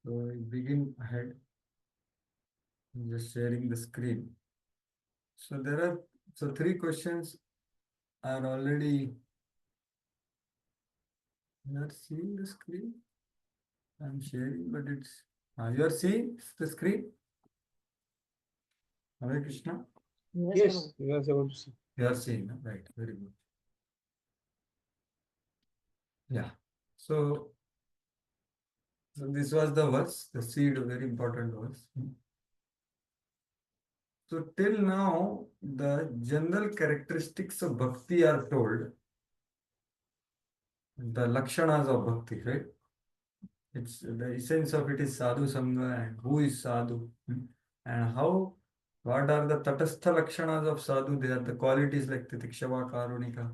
So we begin ahead. I'm just sharing the screen. So there are three questions are already. You are seeing the screen. I'm sharing, but it's you are seeing the screen. Hare Krishna. Yes, you are able to see. You are seeing, right? Very good. Yeah. So, this was the verse, the seed, a very important verse. So till now, the general characteristics of bhakti are told, the lakshanas of bhakti, right? It's the essence of it is sadhu sangha and who is sadhu, and how. What are the tatastha lakshanas of sadhu? They are the qualities like titikshava, karunika.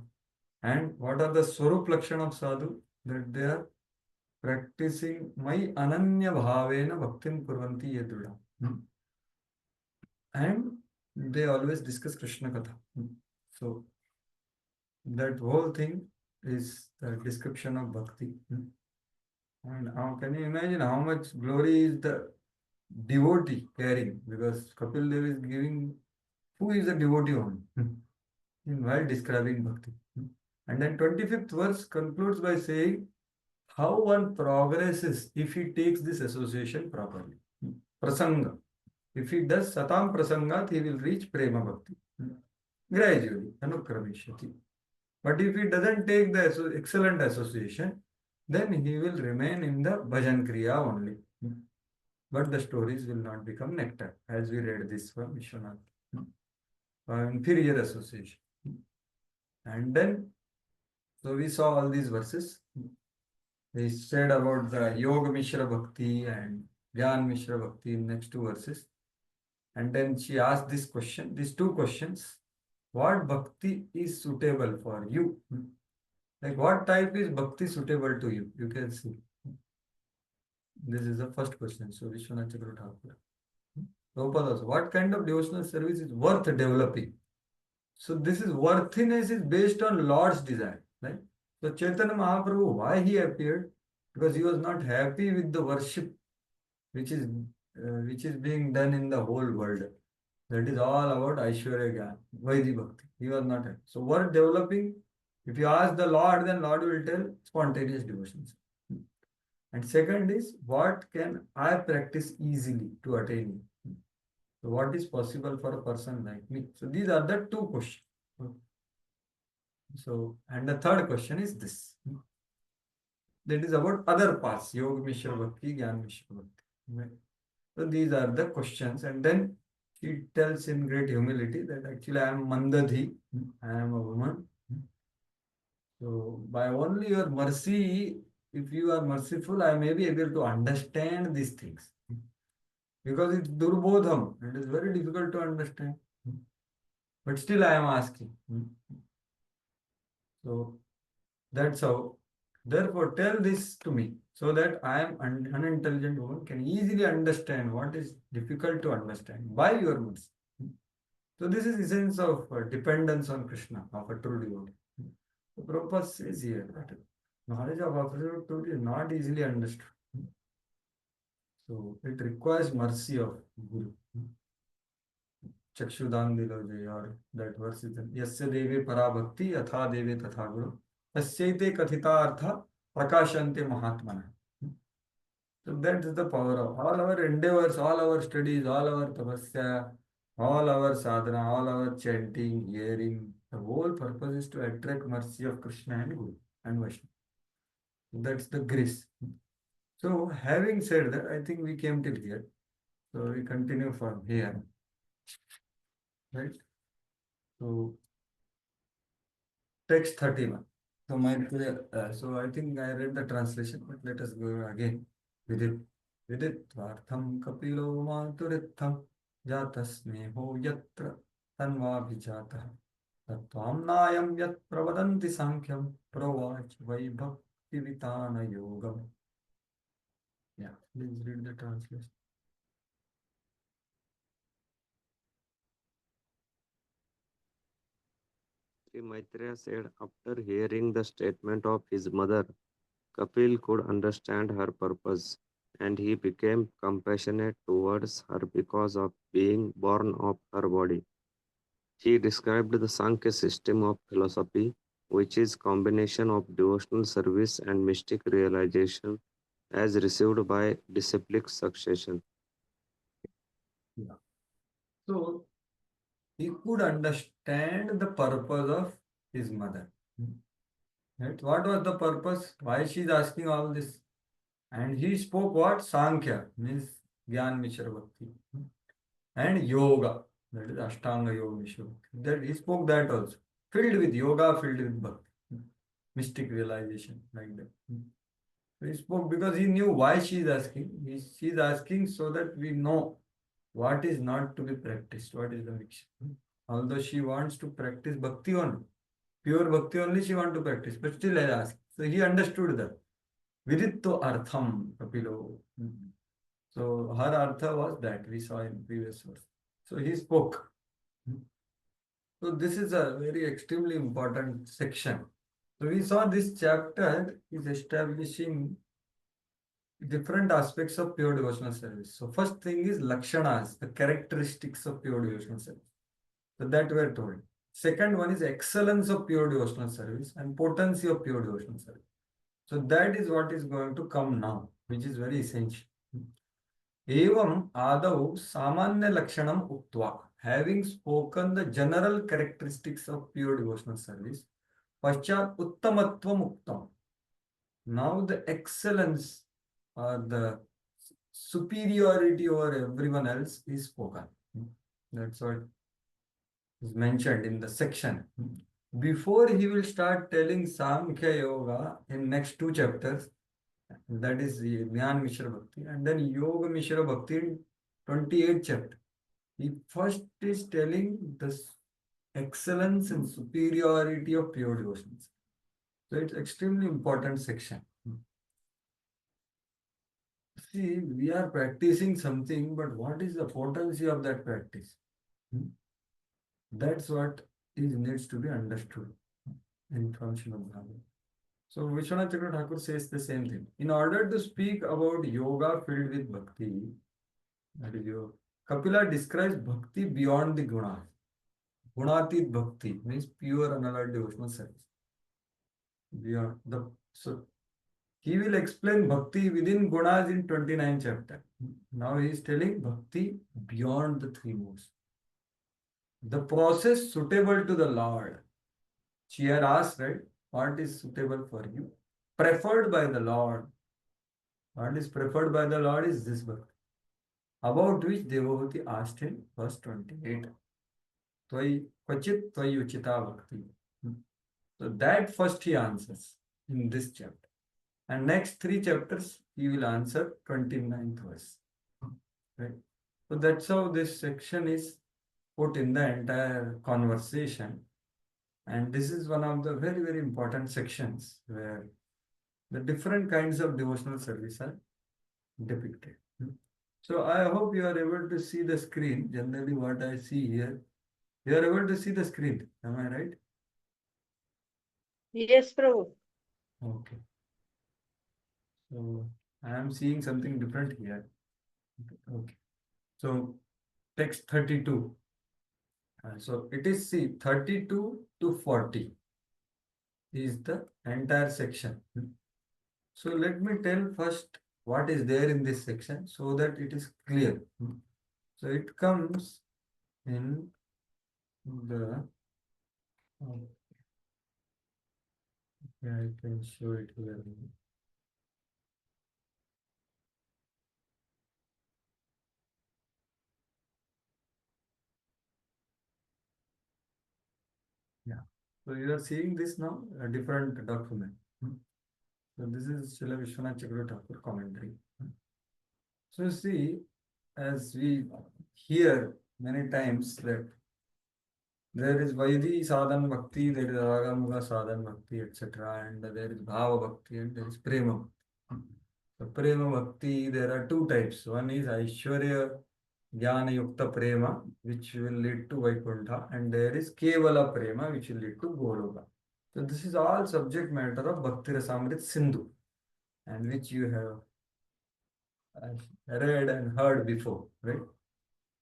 And what are the swarup lakshana of sadhu? That they are practicing my ananya bhavena bhaktim kurvanti yedruda. And they always discuss Krishna Katha. So that whole thing is the description of bhakti. And how can you imagine how much glory is the devotee carrying? Because Kapil Dev is giving who is the devotee one while describing bhakti. And then 25th verse concludes by saying how one progresses if he takes this association properly. Prasanga. If he does Satam Prasangat, he will reach Prema Bhakti. Gradually, Anukramishati. But if he doesn't take the excellent association, then he will remain in the Bhajan Kriya only. But the stories will not become nectar, as we read this from Vishwanath. Inferior association. And then, so we saw all these verses. They said about the Yoga Mishra Bhakti and Gyan Mishra Bhakti in next two verses. And then she asked this question, these two questions. What bhakti is suitable for you? Like what type is bhakti suitable to you? You can see. This is the first question. So Vishwanath Chakravarti Thakur. Prabhupada also. What kind of devotional service is worth developing? So this is worthiness is based on Lord's desire. Right? So Chaitanya Mahaprabhu, why he appeared? Because he was not happy with the worship which is being done in the whole world. That is all about Aishwarya Gyan, Vaidhi Bhakti. He was not happy. So worth developing, if you ask the Lord, then Lord will tell spontaneous devotions. And second is, what can I practice easily to attain it? So what is possible for a person like me? So these are the two questions. So, and the third question is this. That is about other paths, Yoga Mishra Bhakti, Gyan Mishra Bhakti. So these are the questions. And then she tells in great humility that actually I am Mandadhi, I am a woman. So by only your mercy, if you are merciful, I may be able to understand these things. Because it's Durbodham, it is very difficult to understand. But still I am asking. So that's how. Therefore, tell this to me so that I am unintelligent woman can easily understand what is difficult to understand by your mercy. So this is the essence of dependence on Krishna, of a true devotee. So Prabhupada says here that knowledge of absolute truth is not easily understood. So it requires mercy of Guru. Chakshudam Diloje, or that verse is Yasya Deve Parabhakti Yatha Deve Tatha Guru Tasyaite Kathita Artha Prakashante Mahatmana. So that is the power of all our endeavors, all our studies, all our tapasya, all our sadhana, all our chanting, hearing. The whole purpose is to attract mercy of Krishna and Guru and Vaishnava. That's the grace. So having said that, I think we came till here. So we continue from here. Right? So text 31. So so I think I read the translation, but let us go again with it. Viditvartham kapilo maturitham jatasneho yatra tanvabhijatah tattvamnayam yat pravadanti sankhyam pravach vaibhaktivitana yogam. Yeah, please read the translation. Sri Maitreya said, after hearing the statement of his mother, Kapil could understand her purpose. and he became compassionate towards her because of being born of her body. He described the Sankhya system of philosophy, which is combination of devotional service and mystic realization as received by disciplic succession. Yeah. So he could understand the purpose of his mother. Right? What was the purpose? Why she is asking all this? And he spoke what? Sankhya, means Gyan Mishra Bhakti. And yoga, that is Ashtanga Yoga Mishra Bhakti. That he spoke that also. Filled with yoga, filled with bhakti. Mystic realization, like that. So he spoke because he knew why she is asking. She is asking so that we know what is not to be practiced, what is the mixture. Although she wants to practice bhakti only, pure bhakti only she wants to practice, but still I ask. So he understood that. Viditto artham kapilo. So her artha was that we saw in previous verse. So he spoke. So this is a very extremely important section. So we saw this chapter is establishing different aspects of pure devotional service. So first thing is lakshanas, the characteristics of pure devotional service. So that we are told. Second one is excellence of pure devotional service and potency of pure devotional service. So that is what is going to come now, which is very essential. एवं आदौ सामान्य लक्षणम उक्त्वा, having spoken the general characteristics of pure devotional service, पश्चात उत्तमत्वम उक्तम. Now the excellence or the superiority over everyone else is spoken. That's what is mentioned in the section. Before he will start telling Samkhya Yoga in next two chapters, that is Jnana Mishra Bhakti, and then Yoga Mishra Bhakti in 28th chapter. He first is telling the excellence and superiority of pure devotions. So it's extremely important section. See, we are practicing something, but what is the potency of that practice? That's what is needs to be understood in function of Bhagavad. So Vishwanath Chakravarti Thakur says the same thing. In order to speak about yoga filled with bhakti, that is yoga, Kapila describes bhakti beyond the gunas. Gunatit bhakti means pure unalloyed devotional service. Beyond the so he will explain bhakti within gunas in 29th chapter. Now he is telling bhakti beyond the three modes. The process suitable to the Lord. She had asked, right? What is suitable for you? Preferred by the Lord. What is preferred by the Lord is this bhakti. About which Devavati asked in verse 28. Tvai kvachit tvai uchita bhakti. So that first he answers in this chapter. And next three chapters he will answer 29th verse. Right? So that's how this section is put in the entire conversation. And this is one of the very, very important sections where the different kinds of devotional service are depicted. So I hope you are able to see the screen. Generally, what I see here, you are able to see the screen. Am I right? Yes, Prabhu. Okay. So I am seeing something different here. Okay. So text 32. So it is, see, 32 to 40 is the entire section. So let me tell first what is there in this section so that it is clear. So it comes in the, I can show it here. Yeah. So you are seeing this now, a different document. So this is Srila Vishwanath Chakravarti Thakur commentary. So see, as we hear many times that there is Vaidhi sadhan bhakti, there is Raganuga sadhan bhakti, etc. And there is Bhava bhakti and there is Prema bhakti. So Prema bhakti, there are two types. One is Aishwarya Jnana Yukta Prema, which will lead to Vaikuntha, and there is Kevala Prema, which will lead to Goloka. So this is all subject matter of Bhakti Rasamrit Sindhu, and which you have read and heard before, right?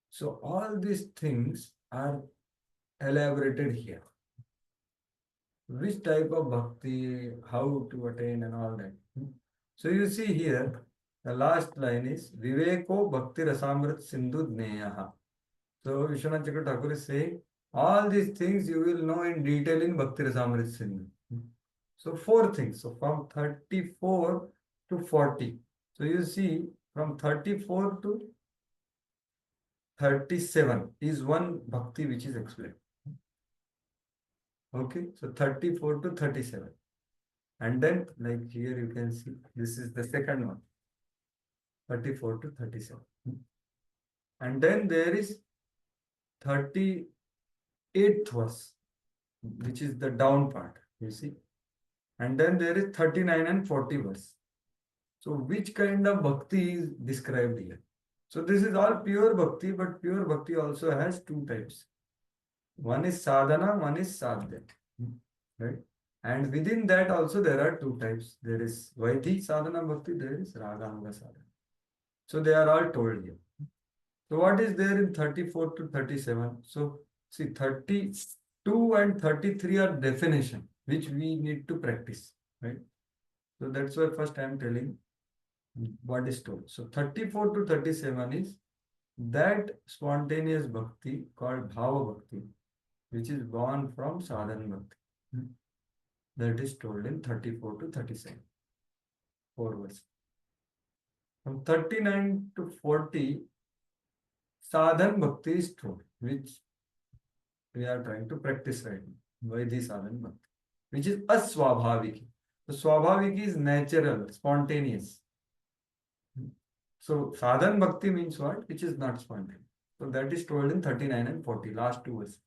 So all these things are elaborated here. Which type of bhakti, how to attain and all that. So you see here, the last line is Viveko Bhakti Rasamrit Sindhu Jneyaha. So Vishwanath Chakravarti Thakur is saying, all these things you will know in detail in Bhakti Rasamrit Sindhu. So four things. So from 34 to 40. So you see from 34 to 37 is one bhakti which is explained. Okay, so 34 to 37. And then, like here you can see, this is the second one, 34 to 37. And then there is 38th verse, which is the down part, you see. And then there is 39 and 40 verse. So which kind of bhakti is described here? So this is all pure bhakti, but pure bhakti also has two types. One is sadhana, one is sadhya, right? And within that also there are two types. There is Vaidhi sadhana bhakti, there is Raganuga sadhana. So they are all told here. So what is there in 34 to 37? So see, 32 and 33 are definition, which we need to practice, right? So that's why first I am telling what is told. So 34 to 37 is that spontaneous bhakti called Bhava Bhakti, which is born from sadhana bhakti. That is told in 34 to 37. 4 verses. From 39 to 40, sadhana bhakti is told, which we are trying to practice right now. Vaidhi sadhana bhakti, which is aswabhaviki. So swabhaviki is natural, spontaneous. So sadhana bhakti means what? Which is not spontaneous. So that is told in 39 and 40, last 2 verses.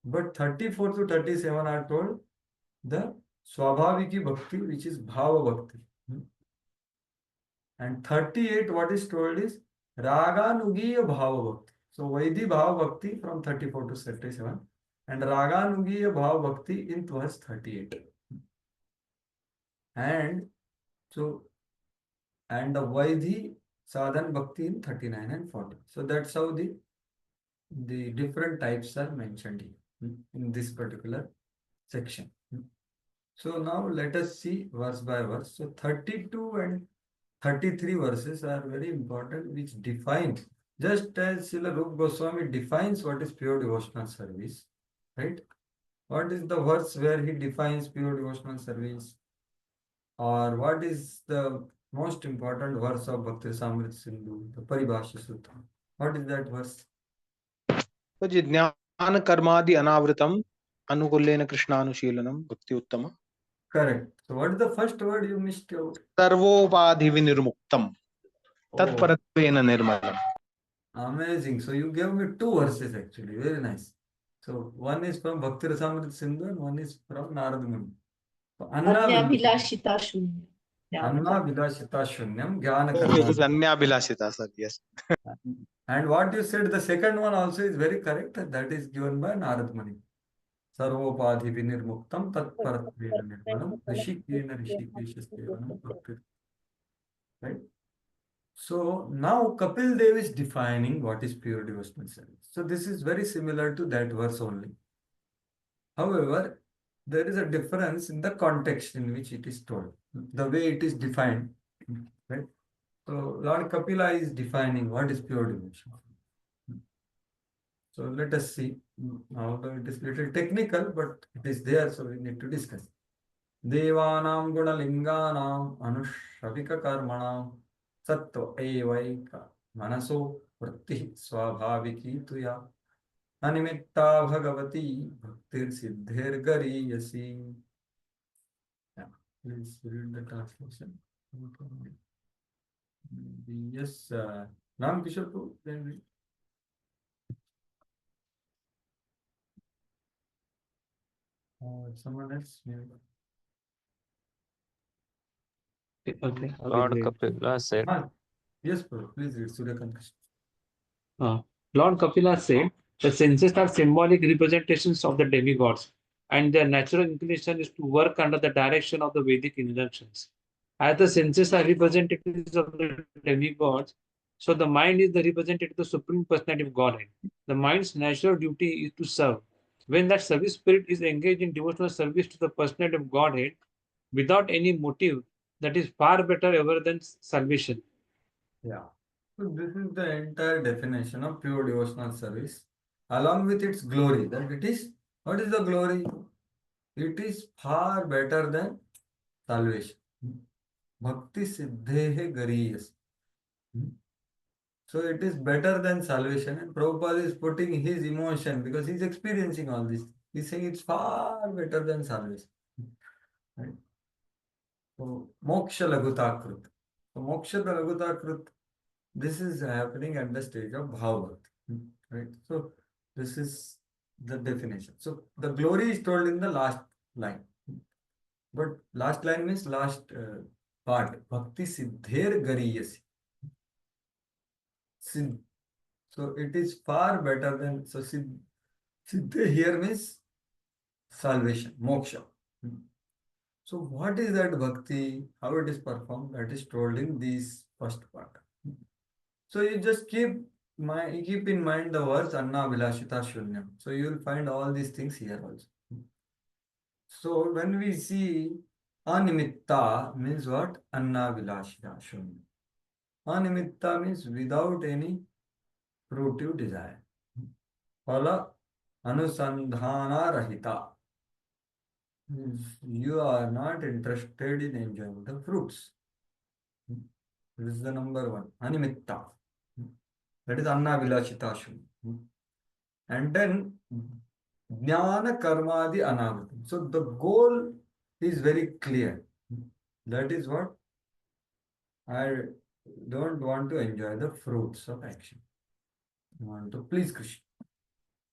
But 34 to 37 are told the swabhaviki bhakti, which is bhava bhakti. And 38, what is told is Raganugiya Bhava Bhakti. So Vaidhi Bhava Bhakti from 34 to 37 and Raganugiya Bhava Bhakti in verse 38. And so, and the Vaidhi Sadhan Bhakti in 39 and 40. So that's how the different types are mentioned here in this particular section. So now let us see verse by verse. So 32 and 33 verses are very important, which define, just as Srila Rupa Goswami defines what is pure devotional service, right? What is the verse where he defines pure devotional service? Or what is the most important verse of Bhakti Samrit Sindhu, the Paribhasha Sutra? What is that verse? तो जी ज्ञान कर्मादि अनावृतम अनुकूलेन कृष्णानुशीलनम भक्ति उत्तम. Correct. So what is the first word you missed out? सर्वोपाधि विनिर्मुक्तम तत्परत्वेन निर्मलम. Amazing. So you gave me 2 verses actually. Very nice. So one is from Bhakti Rasamrita Sindhu and one is from Narada Muni. So Annavilashita Shunyam. Annavilashita Shunyam Jnana It is Karma. Anyabilashita, sir. Yes. And what you said, the second one also is very correct. That is given by Narada Muni. Sarvopadhi vinirmuktam tatparatvena nirmanam rishikena rishikeshastevanam bhakti. Right? So now Kapil Dev is defining what is pure devotional service. So this is very similar to that verse only. However, there is a difference in the context in which it is told, the way it is defined, right? So Lord Kapila is defining what is pure devotion. So let us see, although it is little technical, but it is there, so we need to discuss. Devanam gunalinganam anushavika karmanam sattva evaika manaso vritti swabhaviki tuya Animitta Bhagavati Bhaktir Siddhir Gariyasi. Yeah, please read the translation. Yes, Ram Kishore, then read. Someone else, maybe. Okay. Lord Kapila said, Yes, bro, please read Suryakant Krishna. Lord Kapila said, the senses are symbolic representations of the demigods, and their natural inclination is to work under the direction of the Vedic injunctions. As the senses are representatives of the demigods, so the mind is the representative of the Supreme Personality of Godhead. The mind's natural duty is to serve. When that service spirit is engaged in devotional service to the Personality of Godhead without any motive, that is far better ever than salvation. Yeah. So this is the entire definition of pure devotional service, along with its glory. That it is, what is the glory? It is far better than salvation. Bhakti siddhehe gariyas. So it is better than salvation. And Prabhupada is putting his emotion because he's experiencing all this. He's saying it's far better than salvation. Right? So moksha lagutakrut. So moksha lagutakrut, this is happening at the stage of bhava. Right? So this is the definition. So the glory is told in the last line. But last line means last part. Bhakti siddher gariyasi. Siddh. So it is far better than, so siddhe here means salvation, moksha. So what is that bhakti? How it is performed? That is told in this first part. So you just keep in mind the words Anna Vilashita Shunyam. So you will find all these things here also. So when we see Animitta means what? Anna Vilashita Shunyam. Animitta means without any fruitive desire. Phala Anusandhana Rahita means you are not interested in enjoying the fruits. This is the number one. Animitta. That is Anna Vilashita Shunyam. And then Jnana Karmadi Anavritam. So the goal is very clear. That is what I don't want to enjoy the fruits of action. I want to please Krishna.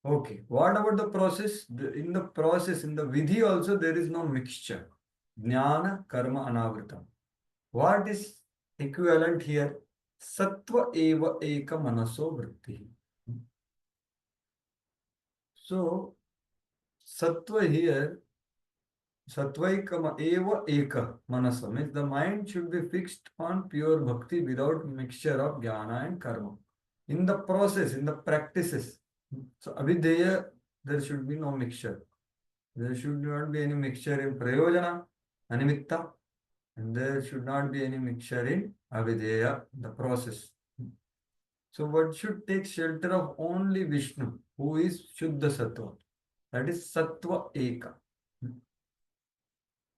Okay, what about the process? In the process, in the vidhi also, there is no mixture. Jnana Karma Anavritam. What is equivalent here? Sattva eva eka manaso vritti. So, sattva here, sattvaikama eva eka manasa means the mind should be fixed on pure bhakti without mixture of jnana and karma. In the process, in the practices, so avideya, there should be no mixture. There should not be any mixture in prayojana, animitta, and there should not be any mixture in avideya, the process. So what should take shelter of only Vishnu, who is Shuddha Sattva. That is Sattva Eka.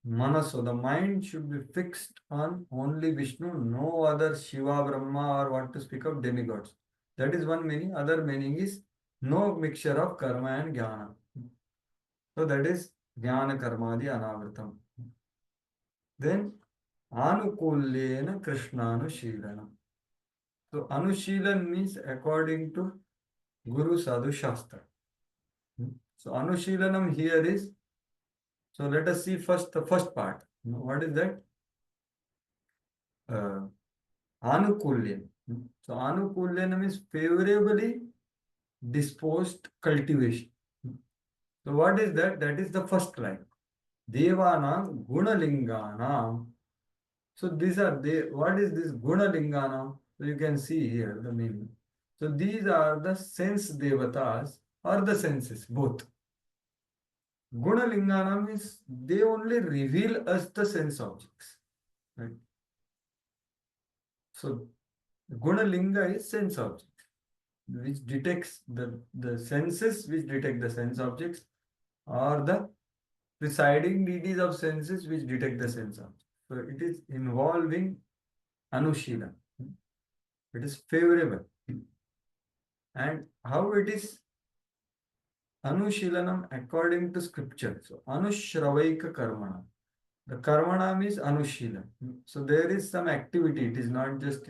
Manaso, the mind should be fixed on only Vishnu, no other Shiva, Brahma, or what to speak of demigods. That is one meaning. Other meaning is no mixture of karma and jnana. So that is jnana karmadi anavritam. Then anukulyena krishnanushilanam. So anushilan means according to Guru Sadhu Shastra. So anushilanam here is, so let us see first the first part. What is that? Anukulyan. So anukulyan means favorably disposed cultivation. So what is that? That is the first line. Devanam gunalinganam. So these are what is this gunalinganam? So you can see here the meaning. So these are the sense devatas or the senses, both. Gunalingana means they only reveal us the sense objects. Right? So Gunalinga is sense object, which detects the senses which detect the sense objects, or the presiding deities of senses which detect the sense object. So it is involving Anushila. It is favorable. And how it is Anushilanam according to scripture. So Anushravika Karmana. The Karmana means Anushila. So there is some activity. It is not just,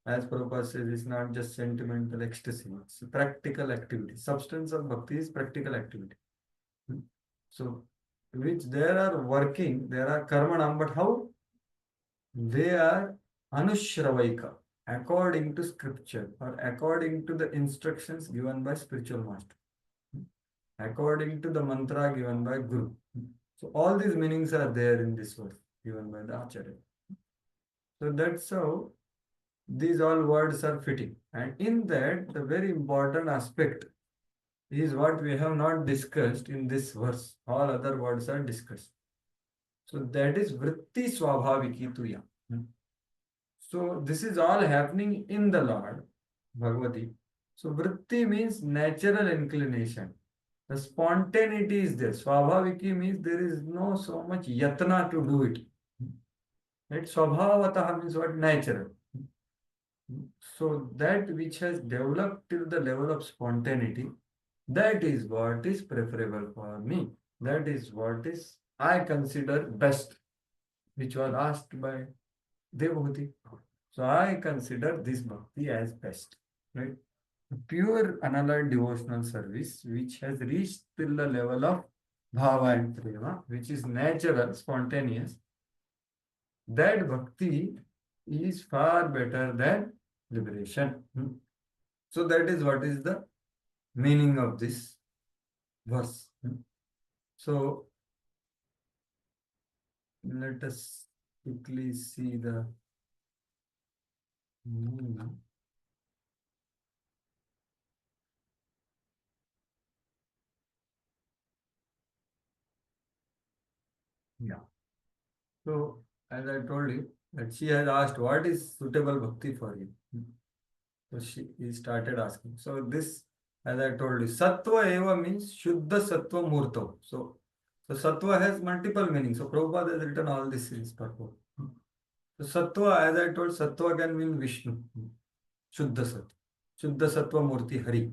as Prabhupada says, it's not just sentimental ecstasy. It's a practical activity. Substance of bhakti is practical activity. So, which there are working, there are Karmanam, but how? They are Anushravika, according to scripture or according to the instructions given by spiritual master, according to the mantra given by Guru. So all these meanings are there in this verse given by the Acharya. So that's how these all words are fitting. And in that, the very important aspect is what we have not discussed in this verse. All other words are discussed. So that is vritti swabhaviki tuya. So this is all happening in the Lord, Bhagavati. So vritti means natural inclination. The spontaneity is there. Swabhaviki means there is no so much yatna to do it. Right? Swabhavataha means what? Natural. So that which has developed till the level of spontaneity, that is what is preferable for me. That is what is I consider best, which was asked by Devabhuti. So I consider this bhakti as best, right? Pure unalloyed devotional service, which has reached till the level of bhava and prema, which is natural, spontaneous. That bhakti is far better than liberation. So that is what is the meaning of this verse. So let us quickly see the meaning. Yeah. So as I told you, that she has asked, what is suitable bhakti for you? So he started asking. So this, as I told you, sattva eva means shuddha sattva murto. So sattva has multiple meanings. So Prabhupada has written all this in his purport. So sattva, as I told, sattva can mean Vishnu. Shuddha sattva. Shuddha sattva murti Hari.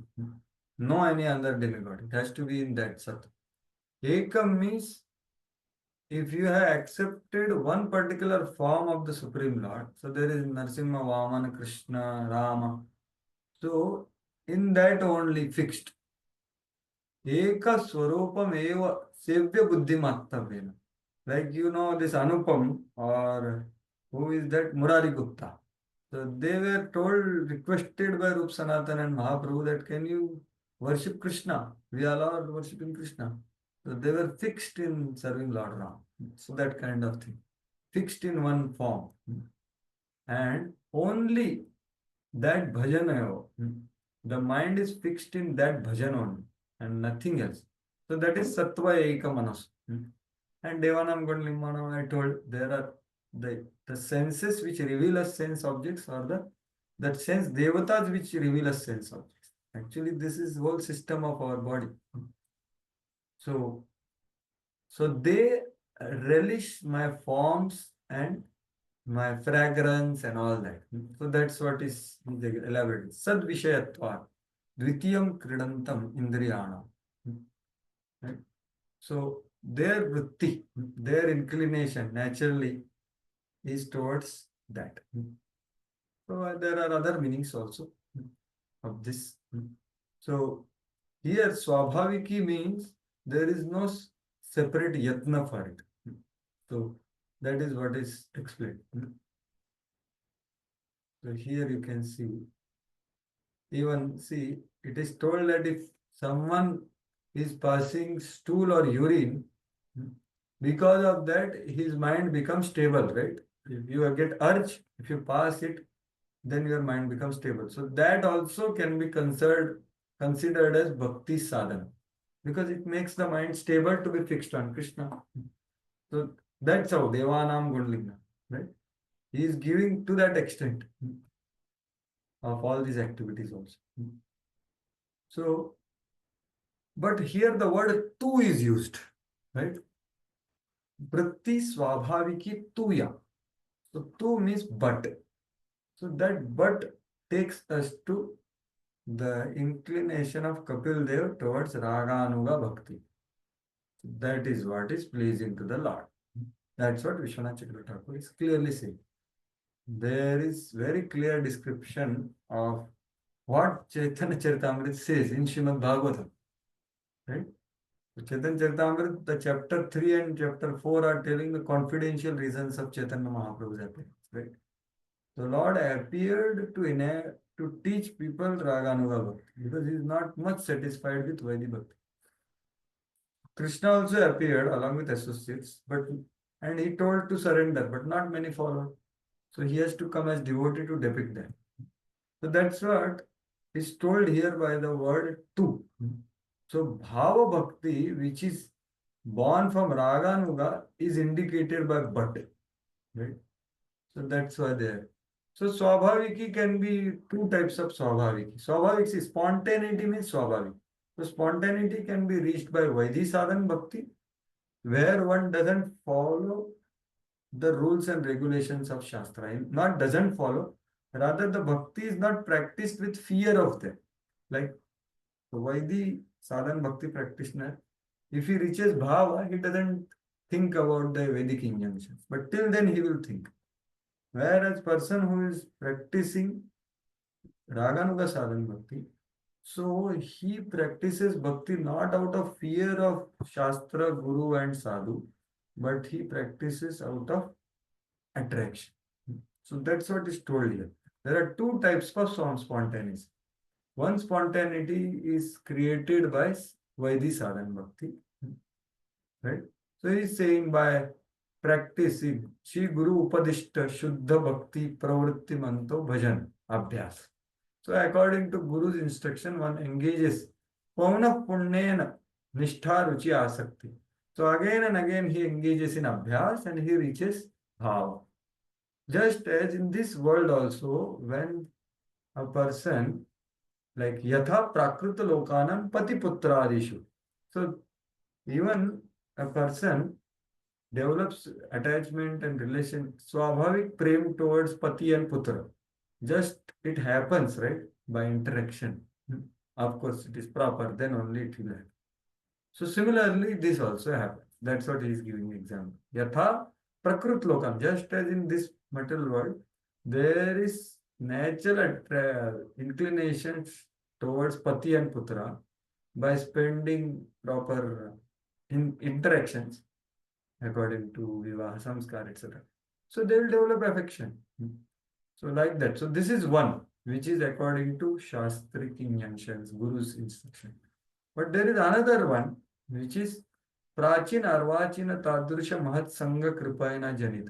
No any other demigod. It has to be in that sattva. Ekam means if you have accepted one particular form of the Supreme Lord, so there is Narasimha, Vamana, Krishna, Rama. So in that only fixed. Eka Swarupam eva sevya buddhimattavena. Like you know this Anupam or who is that Murari Gupta. So they were told, requested by Rup Sanatan and Mahaprabhu that can you worship Krishna? We are all worshipping Krishna. So they were fixed in serving Lord Ram. So that kind of thing. Fixed in one form. And only that bhajan, the mind is fixed in that bhajan only and nothing else. So that is Sattva Eka Manas. And Devanam Gondlimmanam, I told there are the senses which reveal us sense objects or that sense devatas which reveal us sense objects. Actually, this is whole system of our body. So they relish my forms and my fragrance and all that. So that's what is elaborated. Sad Vishayatva, Dvitiyam Kridantam Indriyana. Right? So their vritti, their inclination naturally is towards that. So there are other meanings also of this. So here Swabhaviki means there is no separate yatna for it. So that is what is explained. So here you can see, even see, it is told that if someone is passing stool or urine, because of that his mind becomes stable, right? If you get urge, if you pass it, then your mind becomes stable. So that also can be considered as bhakti sadhana, because it makes the mind stable to be fixed on Krishna. So that's how Devanam Gundlinga, right? He is giving to that extent of all these activities also. So, but here the word tu is used, right? Vritti swabhaviki tuya. So tu means but. So that but takes us to the inclination of Kapil Dev towards Raganuga Bhakti. That is what is pleasing to the Lord. That's what Vishwanath Chakravarti Thakur is clearly saying. There is very clear description of what Chaitanya Charitamrita says in Srimad Bhagavatam. Right? So Chaitanya Charitamrita, the chapter 3 and chapter 4 are telling the confidential reasons of Chaitanya Mahaprabhu's appearance. Right? The Lord appeared to teach people Raganuga Bhakti because he is not much satisfied with Vaidhi Bhakti. Krishna also appeared along with associates, and he told to surrender, but not many followed. So he has to come as devotee to depict that. So that's what is told here by the word tu. So Bhava Bhakti, which is born from Raganuga, is indicated by but. Right? So that's why there. So Swabhaviki can be two types of Swabhaviki. Swabhavik is spontaneity means Swabhavik. So spontaneity can be reached by Vaidhi Sadhan Bhakti, where one doesn't follow the rules and regulations of Shastra. Not doesn't follow, rather the bhakti is not practiced with fear of them. Like the Vaidhi Sadhan Bhakti practitioner, if he reaches Bhava, he doesn't think about the Vedic injunctions. But till then he will think. Whereas person who is practicing Raganuga Sadhan Bhakti, so he practices bhakti not out of fear of Shastra, Guru and Sadhu, but he practices out of attraction. So that's what is told here. There are two types of spontaneity. One spontaneity is created by Vaidhi Sadhan Bhakti. Right? So he is saying by practicing Shri Guru Upadishta Shuddha Bhakti Pravritti Manto Bhajan Abhyas. So according to Guru's instruction, one engages Pauna Punnena Nishtha Ruchi Asakti. So again and again he engages in Abhyas and he reaches Bhava. Just as in this world also, when a person like Yatha Prakruta Lokanam Pati Putradishu. So even a person develops attachment and relation, Swabhavik prem towards Pati and Putra. Just it happens, right? By interaction. Of course, it is proper, then only it will happen. So similarly, this also happens. That's what he is giving example. Yatha Prakrut Lokam, just as in this material world, there is natural inclinations towards Pati and Putra by spending proper interactions according to Vivaha, Samskar, etc. So they will develop affection. So like that. So this is one, which is according to Shastric injunctions, Guru's instruction. But there is another one, which is Prachin Arvachina Tadrusha Mahat Sangha Kripayana Janit.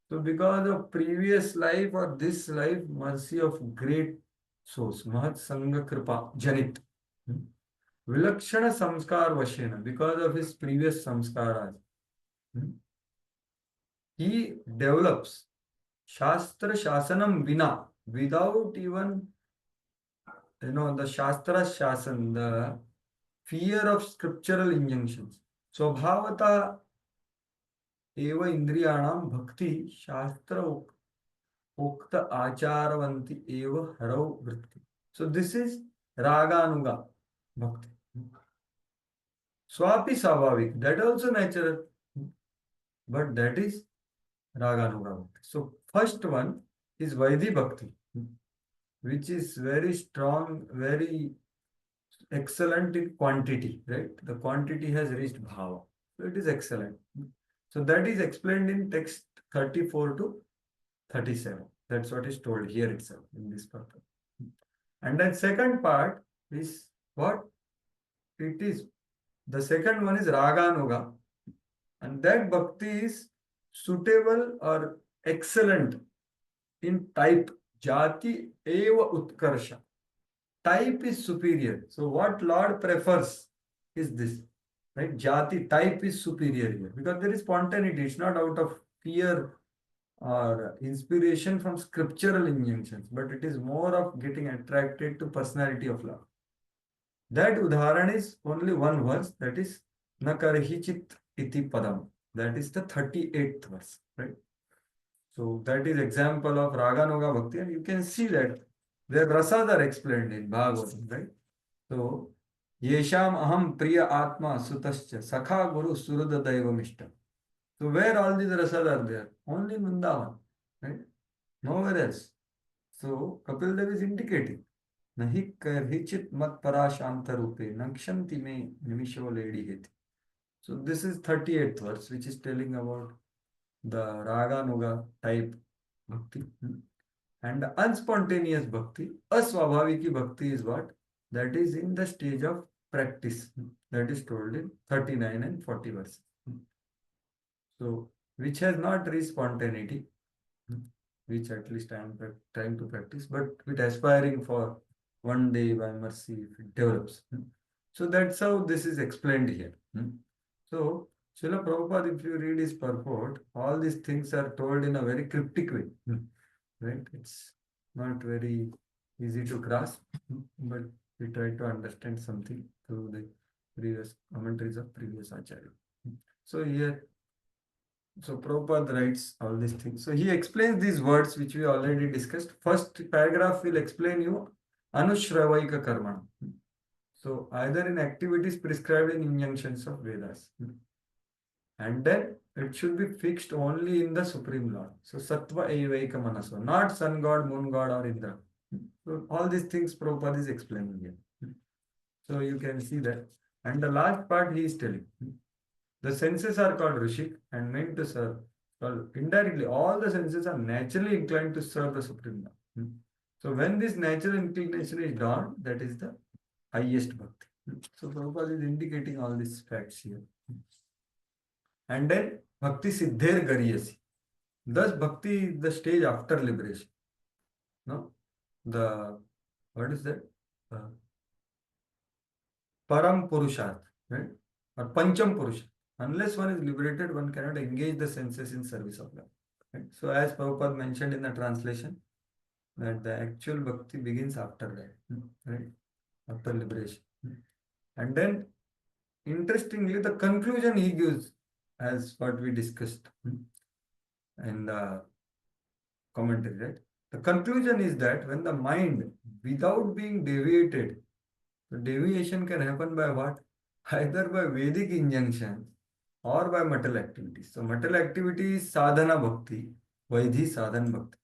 So because of previous life or this life, mercy of great source, Mahat Sangha Kripa Janit. Vilakshana Samskar Vashena, because of his previous samskaras, he develops Shastra Shasanam Vina, without even, the Shastra Shasan, the fear of scriptural injunctions. So Bhavata Eva Indriyanam Bhakti Shastra Ukta Acharavanti Eva Harau Vritti. So this is Raganuga Bhakti. Swapi Savavik, that also natural, but that is Raganuga Bhakti. So first one is Vaidhi Bhakti, which is very strong, very excellent in quantity, right? The quantity has reached Bhava. So it is excellent. So that is explained in text 34 to 37. That's what is told here itself in this purpose. And then second part is what? It is, the second one is Raganuga. And that bhakti is suitable or excellent in type. Jati eva utkarsha. Type is superior. So what Lord prefers is this. Right? Jati, type is superior here. Because there is spontaneity. It's not out of fear or inspiration from scriptural injunctions, but it is more of getting attracted to personality of love. That udharan is only one verse, that is Nakarhichit iti padam. That is the 38th verse, right? So that is example of Raganuga Bhakti, and you can see that their rasas are explained in Bhagavatam, right? So Yesham aham priya atma sutascha sakha guru surada daivamishta. So where all these rasas are there? Only in Vrindavan, right? Nowhere else. So Kapil Dev is indicating. Nahi karhichit mat parashanta rupe nakshanti me nimisho ledi heti. So this is 38th verse, which is telling about the Raganuga type bhakti. And the unspontaneous bhakti, aswabhaviki bhakti is what? That is in the stage of practice. That is told in 39 and 40 verses. So, which has not reached spontaneity. which at least I am trying to practice, but with aspiring for one day by mercy if it develops. So that's how this is explained here. So Srila Prabhupada, if you read his purport, all these things are told in a very cryptic way. Right? It's not very easy to grasp, but we try to understand something through the previous commentaries of previous Acharya. So here, so Prabhupada writes all these things. So he explains these words which we already discussed. First paragraph will explain you Anushravayika Karma. So either in activities prescribed in injunctions of Vedas. And then it should be fixed only in the Supreme Lord. So Sattva Evaika Manaso, not Sun God, Moon God, or Indra. So all these things Prabhupada is explaining here. So you can see that. And the last part he is telling. The senses are called Rishik and meant to serve. Well, indirectly, all the senses are naturally inclined to serve the Supreme Lord. So when this natural inclination is done, that is the highest bhakti. So Prabhupada is indicating all these facts here. And then Bhakti Siddher Gariyasi. Thus Bhakti is the stage after liberation. No? What is that? Param Purusharth, right? Or Pancham Purusharth. Unless one is liberated, one cannot engage the senses in service of Lord. Right? So as Prabhupada mentioned in the translation, that the actual bhakti begins after that, right? After liberation. And then, interestingly, the conclusion he gives as what we discussed in the commentary, right? The conclusion is that when the mind, without being deviated, the deviation can happen by what? Either by Vedic injunctions or by material activities. So material activity is sadhana bhakti, Vaidhi sadhan bhakti.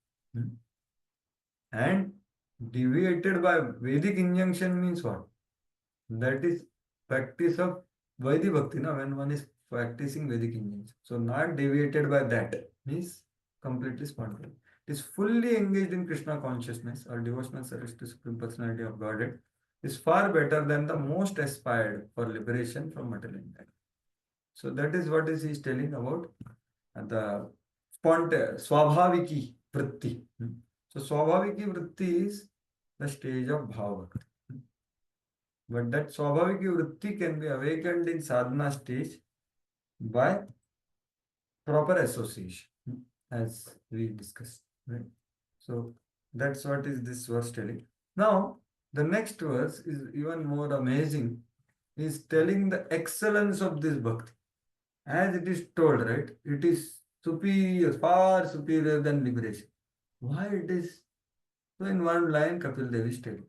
And deviated by Vedic injunction means what? That is practice of Vaidhi bhakti, no? When one is practicing Vedic injunction. So not deviated by that means completely spontaneous. It is fully engaged in Krishna consciousness or devotional service to Supreme Personality of Godhead is far better than the most aspired for liberation from material impact. So that is what is he is telling about the Swabhaviki Vritti. So Swabhaviki Vritti is the stage of Bhava Bhakti. But that Swabhaviki Vritti can be awakened in sadhana stage by proper association, as we discussed. Right? So that's what is this verse telling. Now, the next verse is even more amazing. Is telling the excellence of this bhakti. As it is told, right? It is superior, far superior than liberation. Why it is? So in one line, Kapil Dev is telling.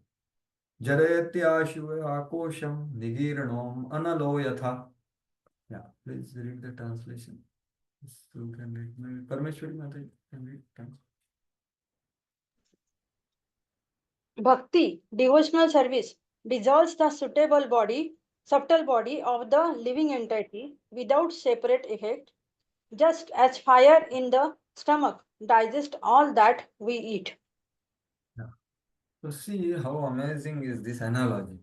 Jarayati ashuva akosham nigiranom analo yatha. Yeah, please read the translation. So you can read. Maybe Parmeshwari Mata can read. Thanks. Bhakti, devotional service, dissolves the subtle body of the living entity without separate effect, just as fire in the stomach digests all that we eat. Yeah. So see how amazing is this analogy.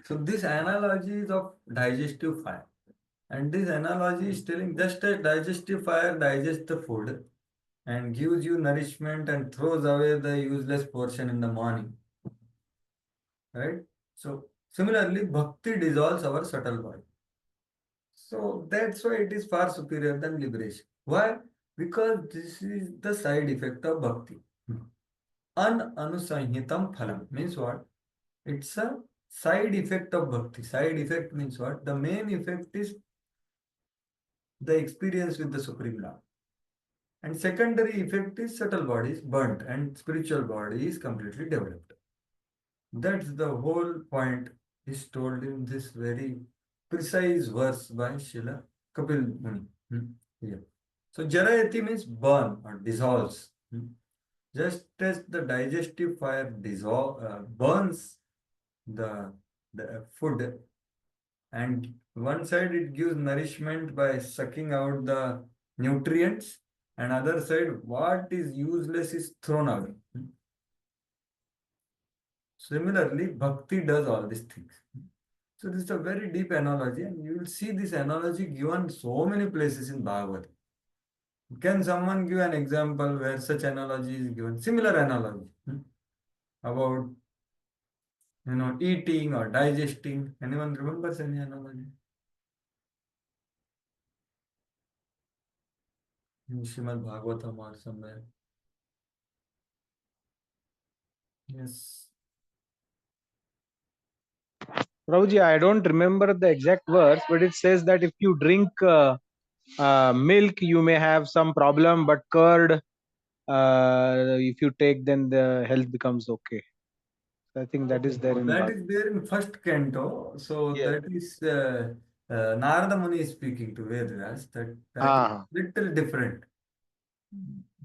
So this analogy is of digestive fire. And this analogy is telling just as digestive fire digests the food and gives you nourishment and throws away the useless portion in the morning. Right? So similarly, bhakti dissolves our subtle body. So that's why it is far superior than liberation. Why? Because this is the side effect of bhakti. Ananusanhitam phalam means what? It's a side effect of bhakti. Side effect means what? The main effect is the experience with the Supreme Lord. And secondary effect is subtle body is burnt and spiritual body is completely developed. That's the whole point is told in this very precise verse by Srila Kapil Muni. Here. So Jarayati means burn or dissolves. Just as the digestive fire burns the food, and one side it gives nourishment by sucking out the nutrients, and other side what is useless is thrown away. Similarly, bhakti does all these things. So this is a very deep analogy, and you will see this analogy given so many places in Bhagavad. Can someone give an example where such analogy is given? Similar analogy about eating or digesting. Anyone remembers any analogy? In Srimad Bhagavatam or somewhere. Yes. Prabhuji, I don't remember the exact words, but it says that if you drink milk, you may have some problem, but curd, if you take, then the health becomes okay. So I think that is there in That Bhagavad. is there in first canto. So Yeah. that is Narada Muni is speaking to Vedas. That is Ah, little different.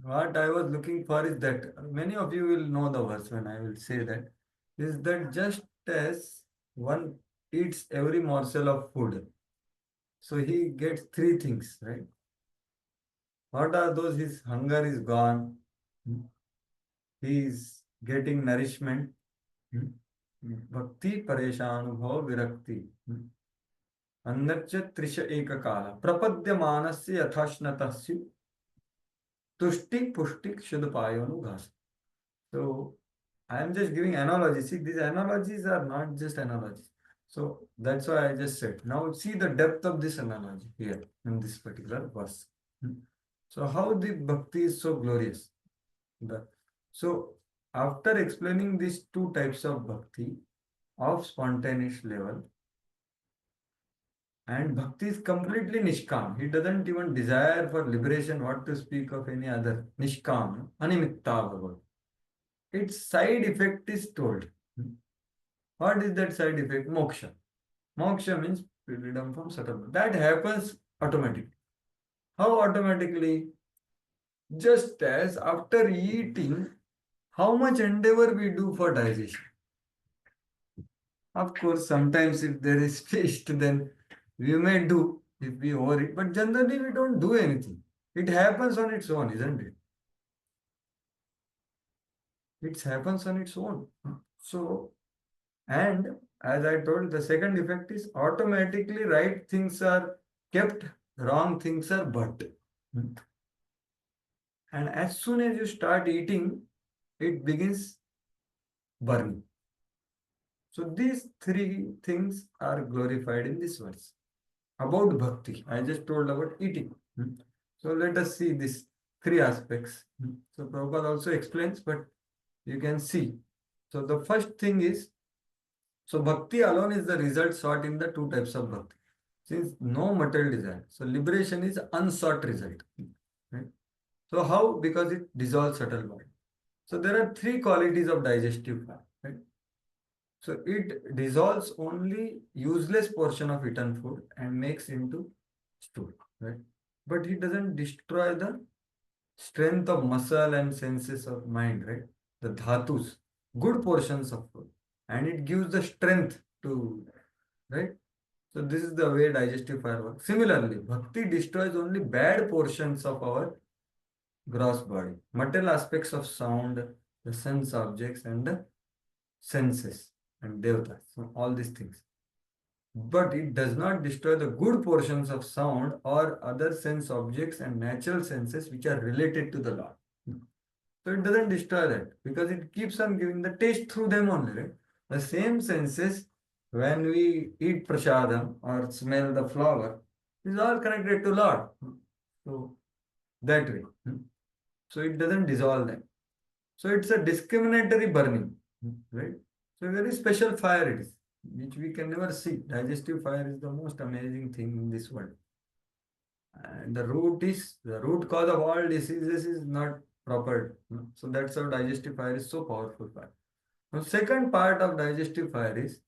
What I was looking for is that many of you will know the verse when I will say that. Is that just as one eats every morsel of food, so he gets three things, right? What are those? His hunger is gone. He is getting nourishment. Bhakti, Pareshanubhav, Virakti. अन्नच्च त्रिश एक काल प्रपद्यमानस्य यथाश्नतस्य तुष्टि पुष्टि शुद्ध पायोनुघास. So I am just giving analogies. See, these analogies are not just analogies. So that's why I just said. Now see the depth of this analogy here in this particular verse. So how the bhakti is so glorious. So after explaining these two types of bhakti of spontaneous level, and bhakti is completely nishkam. He doesn't even desire for liberation, what to speak of any other. Nishkam, animitta bhagavat. Its side effect is told. What is that side effect? Moksha. Moksha means freedom from subtle. That happens automatically. How automatically? Just as after eating, how much endeavor we do for digestion. Of course, sometimes if there is feast, then we may do if we overeat, but generally we don't do anything. It happens on its own, isn't it? It happens on its own. So, and as I told, the second effect is automatically right things are kept, wrong things are burnt. And as soon as you start eating, it begins burning. So these three things are glorified in this verse. About bhakti, I just told about eating. So let us see these three aspects. So Prabhupada also explains, but you can see. So the first thing is, so bhakti alone is the result sought in the two types of bhakti. Since no material desire, so liberation is unsought result. Right? So how? Because it dissolves subtle body. So there are three qualities of digestive fire. Right? So it dissolves only useless portion of eaten food and makes into stool. Right? But it doesn't destroy the strength of muscle and senses of mind, right? The dhatus, good portions of food, and it gives the strength to, right? So this is the way digestive fire works. Similarly, bhakti destroys only bad portions of our gross body, material aspects of sound, the sense objects, and the senses and devatas. So all these things. But it does not destroy the good portions of sound or other sense objects and natural senses which are related to the Lord. So it doesn't destroy that because it keeps on giving the taste through them only, right? The same senses when we eat prasadam or smell the flower is all connected to Lord. So that way. So it doesn't dissolve them. So it's a discriminatory burning, right? So a very special fire it is, which we can never see. Digestive fire is the most amazing thing in this world. And the root cause of all diseases is not proper. So that's how digestive fire is so powerful fire. Now, second part of digestive fire is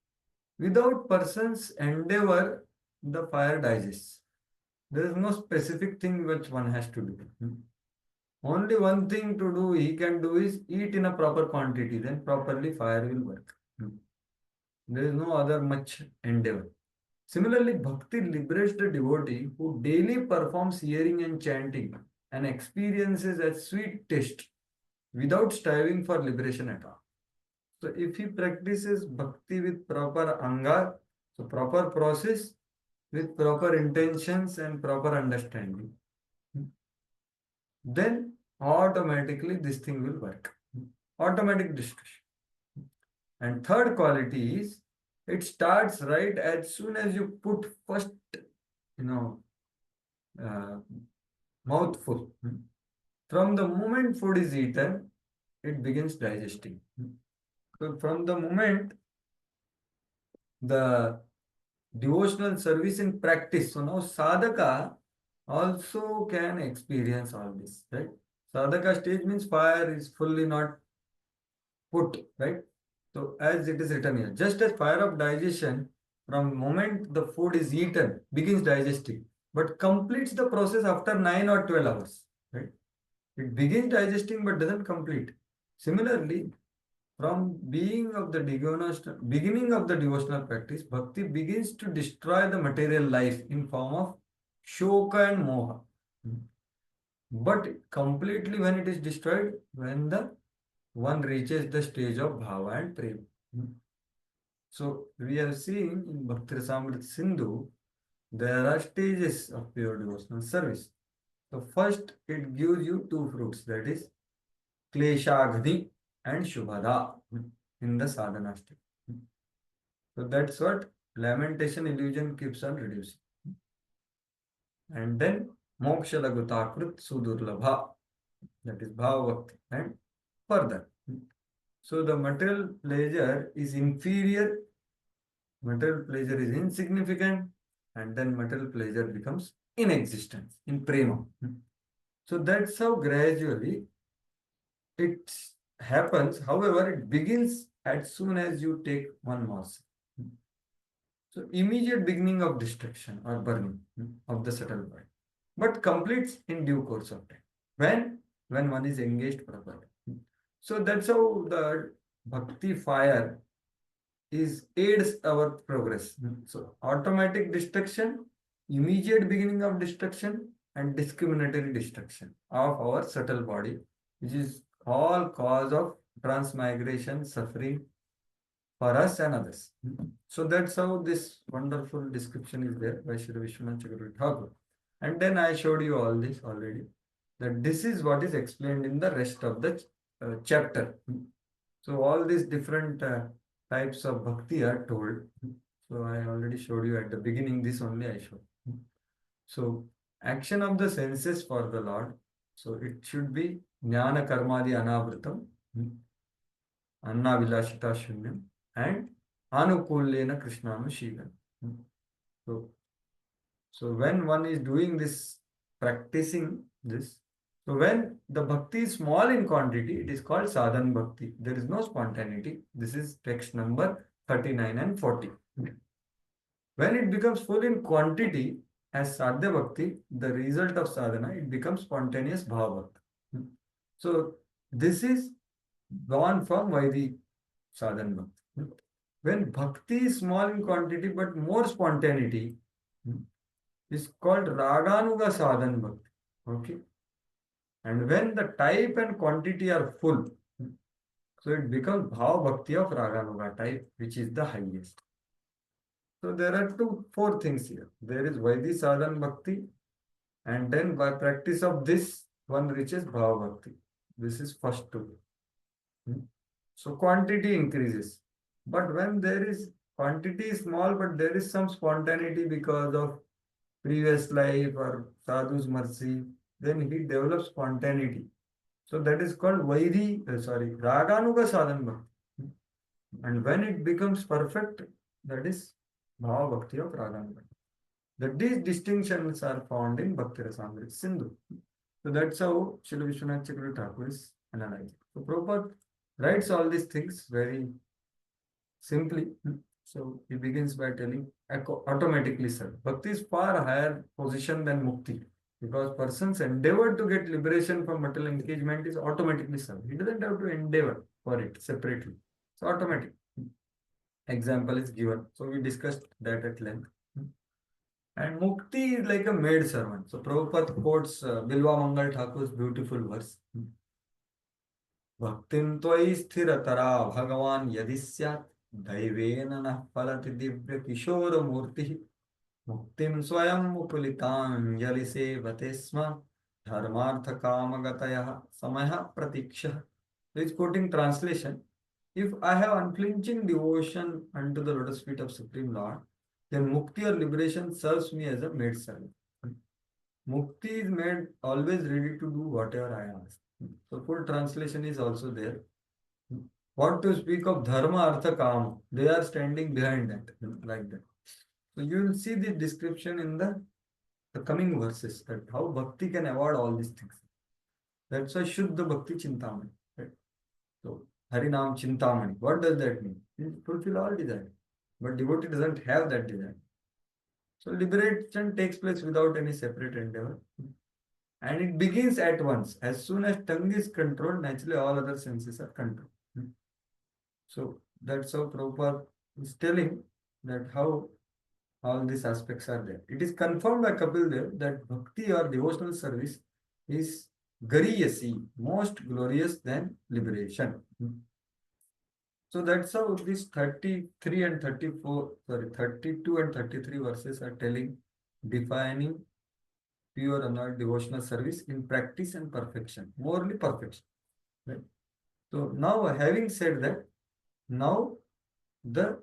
without person's endeavor, the fire digests. There is no specific thing which one has to do. Only one thing to do he can do is eat in a proper quantity, then properly fire will work. There is no other much endeavor. Similarly, bhakti liberates the devotee who daily performs hearing and chanting and experiences a sweet taste without striving for liberation at all. So if he practices bhakti with proper anga, so proper process with proper intentions and proper understanding, then automatically this thing will work. Automatic discussion. And third quality is it starts right as soon as you put first, uh, mouthful. From the moment food is eaten, it begins digesting. So from the moment the devotional service in practice, so now sadhaka also can experience all this, right? Sadhaka stage means fire is fully not put, right? So as it is written here, just as fire of digestion from moment the food is eaten begins digesting, but completes the process after 9 or 12 hours, right? It begins digesting but doesn't complete. Similarly, from beginning of the devotional practice, bhakti begins to destroy the material life in form of shoka and moha. But completely when it is destroyed, when the one reaches the stage of bhava and prema. So we have seen in Bhakti Rasamrita Sindhu, there are stages of pure devotional service. So first it gives you two fruits, that is Kleshagni and Shubhada in the sadhana state. So that's what lamentation illusion keeps on reducing. And then Moksha Lagutakrut Sudurlabha, that is Bhava Bhakti, and further. So the material pleasure is inferior, material pleasure is insignificant, and then material pleasure becomes inexistent in prema. So that's how gradually it happens. However, it begins as soon as you take one morsel. So immediate beginning of destruction or burning of the subtle body, but completes in due course of time. When one is engaged properly. So that's how the bhakti fire aids our progress. So automatic destruction, immediate beginning of destruction, and discriminatory destruction of our subtle body, which is all cause of transmigration, suffering for us and others. So that's how this wonderful description is there by Shri Vishwanath Chakravarti Thakur. And then I showed you all this already, that this is what is explained in the rest of the chapter. So all these different types of bhakti are told. So I already showed you at the beginning, this only I showed. So action of the senses for the Lord. So it should be jnana karmadi anavritam, anna vilashita shunyam, and anukullena krishnanushilam. So when one is doing this, practicing this, so when the bhakti is small in quantity, it is called sadhan bhakti. There is no spontaneity. This is text number 39 and 40. When it becomes full in quantity as sadhya bhakti, the result of sadhana, it becomes spontaneous bhava bhakti. So this is gone from Vaidhi sadhan bhakti. When bhakti is small in quantity but more spontaneity, is called raganuga sadhan bhakti. Okay. And when the type and quantity are full, so it becomes bhava bhakti of raganuga type, which is the highest. So there are four things here. There is Vaidhi sadhan bhakti, and then by practice of this, one reaches bhava bhakti. This is first two. So quantity increases. But when there is quantity is small, but there is some spontaneity because of previous life or sadhu's mercy, then he develops spontaneity. So that is called Raganuga sadhan bhakti. And when it becomes perfect, that is Bhava Bhakti of Raganuga. These distinctions are found in Bhakti Rasamrita Sindhu. So that's how Srila Vishwanath Chakravarti Thakur is analyzing. So Prabhupada writes all these things very simply. So he begins by telling automatically, sir. Bhakti is far higher position than Mukti. Because person's endeavor to get liberation from material engagement is automatically served. He doesn't have to endeavor for it separately. It's automatic. Example is given. So we discussed that at length. And Mukti is like a maid servant. So Prabhupada quotes Bilwa Mangal Thakur's beautiful verse. Bhaktin tvai sthiratara bhagavan yadisyat daivena nah palati divya kishora murti muktim swayam mukulitam yalise vatesma dharmartha kamagatayah samaya pratiksha. He is quoting translation. If I have unflinching devotion unto the lotus feet of Supreme Lord, then mukti or liberation serves me as a maid servant. Mukti is made always ready to do whatever I ask. So full translation is also there. What to speak of dharma, artha, kama? They are standing behind that, like that. So you will see the description in the coming verses that how bhakti can avoid all these things. That's why Shuddha Bhakti Chintamani. Right? So Harinam Chintamani. What does that mean? It fulfill all desire. But devotee doesn't have that desire. So liberation takes place without any separate endeavor. And it begins at once. As soon as tongue is controlled, naturally all other senses are controlled. So that's how Prabhupada is telling that how all these aspects are there. It is confirmed by Kapil Dev that bhakti or devotional service is gariyasi, most glorious than liberation. So that's how these 33 and 34, 32 and 33 verses are telling, defining pure and devotional service in practice and perfection, morally perfection. Right? So now having said that, now the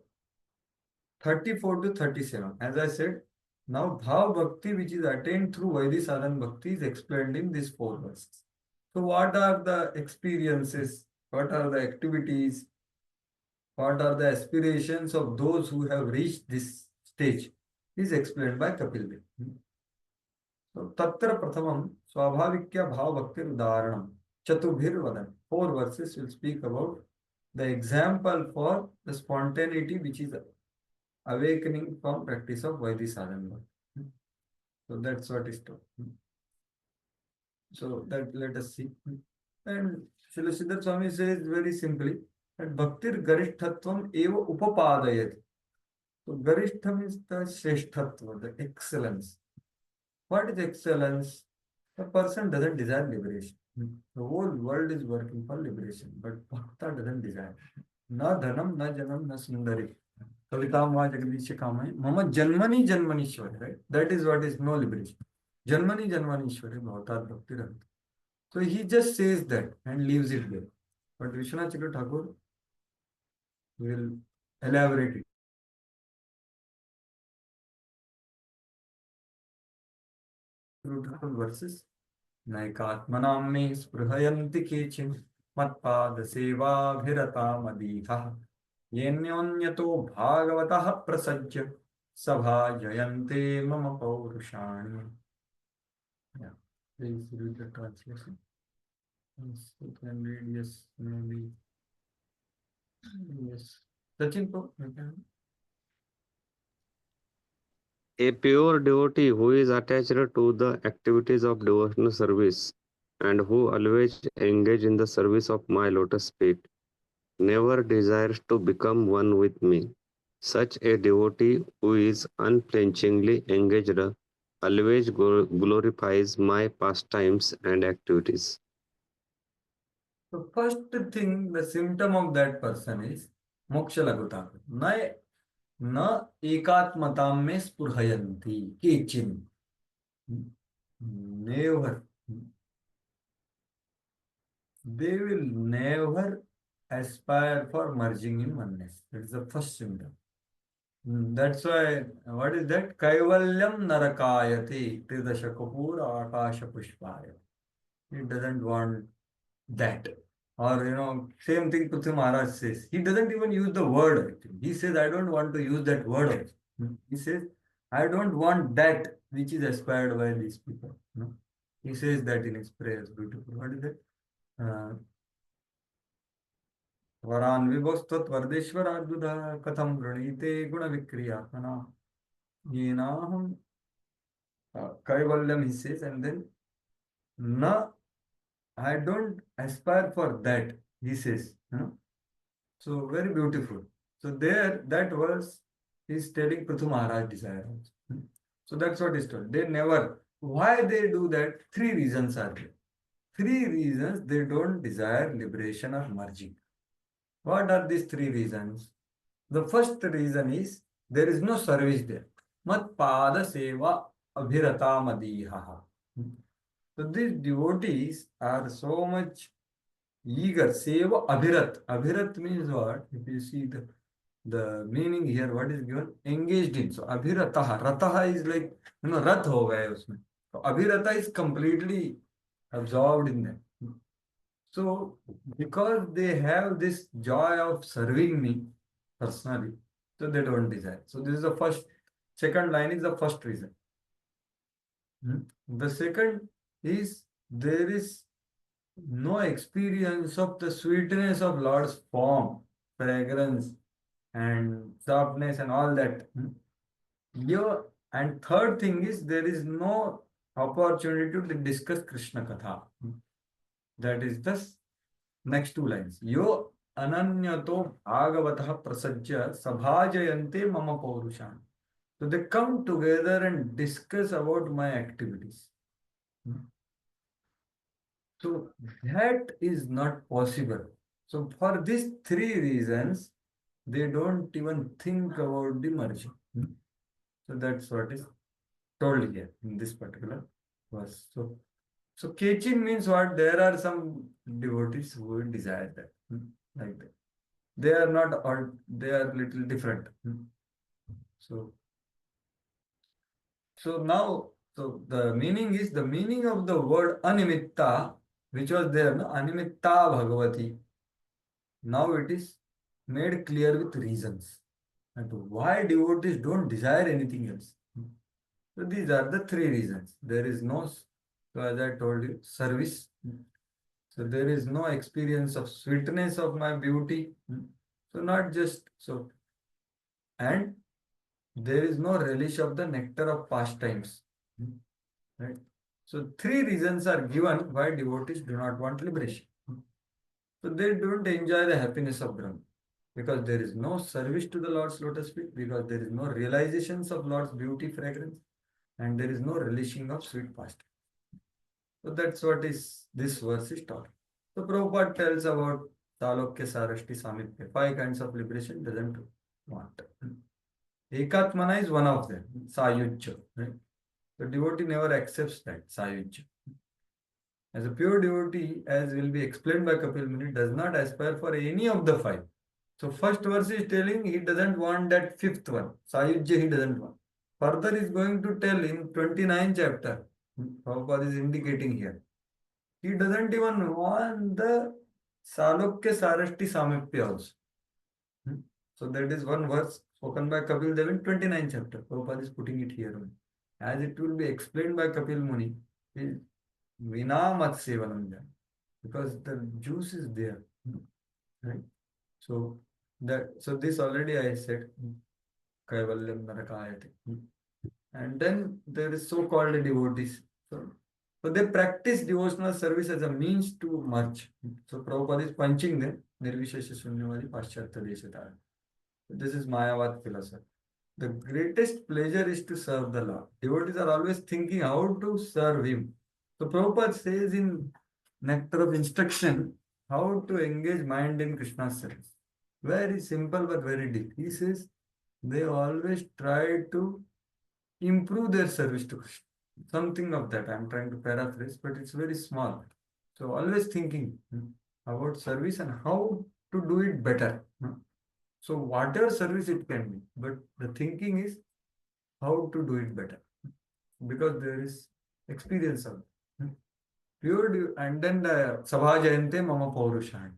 34 to 37, as I said, now Bhav Bhakti, which is attained through Vaidhi Sadhan Bhakti, is explained in these 4 verses. So what are the experiences? What are the activities? What are the aspirations of those who have reached this stage? Is explained by Kapil Dev. So Tatra Prathamam Swabhavikya Bhav Bhakti Udaharanam Chatubhir Vadan. 4 verses will speak about the example for the spontaneity which is awakening from practice of Vaidhi Sadhana. So that's what is taught. So that let us see. And Srila Siddharth Swami says very simply that Bhaktir Garishtatvam eva upapadayat. So Garishtha means the Shreshtatva, the excellence. What is excellence? The person doesn't desire liberation. The whole world is working for liberation, but Bhakta doesn't desire. Na dhanam, na janam, na sundari. Kavitam Jagadish Kamai, Mama Janmani Janmanishwari, right? That is what is no liberation. Janmani Janmanishwari, Bhavatat Bhakti Ranta. So he just says that and leaves it there. But Vishwanath Chandra Thakur will elaborate it. Beautiful verses. Naikatmanam me spruhayanti kechin matpada seva bhirata maditha yenonyato bhagavatah prasajya sabha jayante mama paurushani. Yeah, please read the translation. Yes, you can read, yes, maybe. Yes. Sachin, you can. A pure devotee who is attached to the activities of devotional service and who always engage in the service of my lotus feet never desires to become one with me. Such a devotee who is unflinchingly engaged always glorifies my pastimes and activities. The first thing, the symptom of that person is moksha laguta. Na ekatmatam me spurhayanti kechin. Never. They will never aspire for merging in oneness. That is the first symptom. That's why, what is that? Kaivalyam narakayati tridasha kapura akasha pushpaya. He doesn't want that. Or, same thing Prithvi Maharaj says. He doesn't even use the word actually. He says, I don't want to use that word. He says, I don't want that which is aspired by these people. He says that in his prayers. Beautiful. What is that? Varan vibhostat vardeshwara adbudha katham vranite guna vikriyatmana yenaham kaivalyam, he says, and then na, I don't aspire for that, he says. So very beautiful. So there, that verse is telling Prithu Maharaj desire. So that's what is told. They never. Why they do that? 3 reasons are there. 3 reasons they don't desire liberation or merging. What are these 3 reasons? The first reason is there is no service there. Mat pada seva abhirata madiha. So these devotees are so much eager. Seva Abhirat. Abhirat means what? If you see the meaning here, what is given? Engaged in. So Abhirataha. Rataha is like, Rath ho gaya usme. So Abhirata is completely absorbed in them. So because they have this joy of serving me personally, so they don't desire. So this is the first, second line is the first reason. The second is there is no experience of the sweetness of Lord's form, fragrance, and softness, and all that. And third thing is there is no opportunity to discuss Krishna Katha. That is the next two lines. Yo ananyato bhagavatah prasajya sabhajayante mama paurushan. So they come together and discuss about my activities. So that is not possible. So for these three reasons, they don't even think about the merging. So that's what is told here in this particular verse. So Kechin means what? There are some devotees who will desire that. Like that. They are not, or they are little different. So now, so the meaning is, the meaning of the word animitta, which was there, no? Animitta Bhagavati. Now it is made clear with reasons. And why devotees don't desire anything else. So these are the three reasons. There is no, so as I told you, service. So there is no experience of sweetness of my beauty. So not just so, and there is no relish of the nectar of pastimes. Right? So three reasons are given why devotees do not want liberation. So they don't enjoy the happiness of Brahma. Because there is no service to the Lord's lotus feet, because there is no realizations of Lord's beauty, fragrance, and there is no relishing of sweet pastime. So that's what is this verse is talking. So Prabhupada tells about Talokya Sarashti Samipya. 5 kinds of liberation doesn't want. Ekatmana is one of them, Sayujya. Right? The devotee never accepts that, Sayujya. As a pure devotee, as will be explained by Kapil Muni, does not aspire for any of the 5. So first verse is telling he doesn't want that 5th one. Sayujya he doesn't want. Further is going to tell in 29th chapter. Prabhupada is indicating here. He doesn't even want the Salokya Sarashti Samipya also. So that is one verse spoken by Kapil Dev in 29th chapter. Prabhupada is putting it here. As it will be explained by Kapil Muni, is Vina Mat Sevanam, because the juice is there. Right? So this already I said, Kaivalyam Narakayate. And then there is so-called devotees. So they practice devotional service as a means to merge. So Prabhupada is punching them. Nirvishesha Shunyavadi Paschatya Deshatara. This is Mayavad philosophy. The greatest pleasure is to serve the Lord. Devotees are always thinking how to serve Him. So Prabhupada says in Nectar of Instruction, how to engage mind in Krishna's service. Very simple but very deep. He says they always try to improve their service to Krishna. Something of that. I am trying to paraphrase, but it's very small. So always thinking about service and how to do it better. So whatever service it can be, but the thinking is how to do it better, because there is experience of it. Pure, and then the Sabhajayante Mama Paurushan.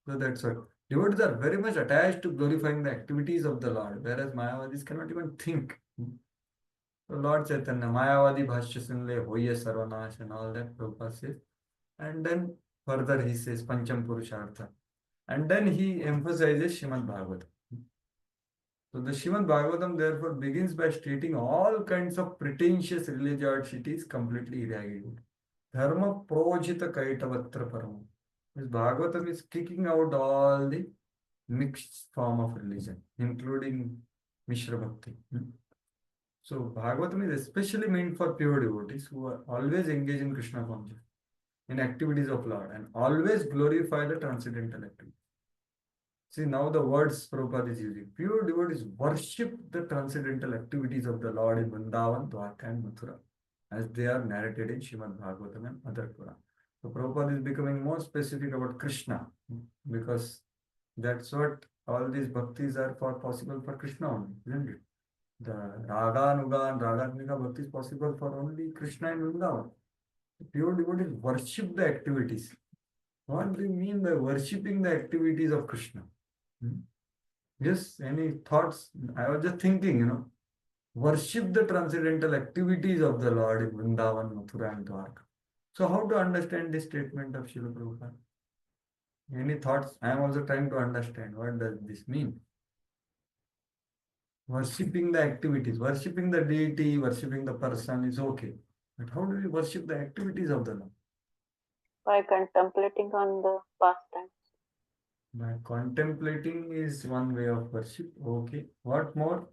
So that's what. Devotees are very much attached to glorifying the activities of the Lord, whereas Mayavadis cannot even think. So Lord Chaitanya, Mayavadi Bhashya Sunle, Hoye Sarvanash, and all that Prabhupada says. And then further he says Pancham Purushartha. And then he emphasizes Srimad Bhagavatam. So the Srimad Bhagavatam therefore begins by stating all kinds of pretentious religiosities completely irrelevant. Dharma projita kaitavatra paramo. This Bhagavatam is kicking out all the mixed form of religion, including Mishra Bhakti. So Bhagavatam is especially meant for pure devotees who are always engaged in Krishna consciousness, in activities of Lord, and always glorify the transcendental activity. See, now the words Prabhupada is using. Pure devotees worship the transcendental activities of the Lord in Vrindavan, Dwarka, and Mathura. as they are narrated in Srimad Bhagavatam and other Purana. So Prabhupada is becoming more specific about Krishna because that's what all these bhaktis are for possible for Krishna only, isn't it? The Raga, Nuga and Ragatmika bhakti is possible for only Krishna and Vrindavan. Pure devotees worship the activities. What do you mean by worshipping the activities of Krishna? Yes, any thoughts? I was just thinking, worship the transcendental activities of the Lord in Vrindavan, Mathura, and Dwarka. So, how to understand this statement of Srila Prabhupada? Any thoughts? I am also trying to understand what does this mean. Worshipping the activities, worshipping the deity, worshipping the person is okay. But how do we worship the activities of the Lord? By contemplating on the pastimes. By contemplating is one way of worship. Okay. What more?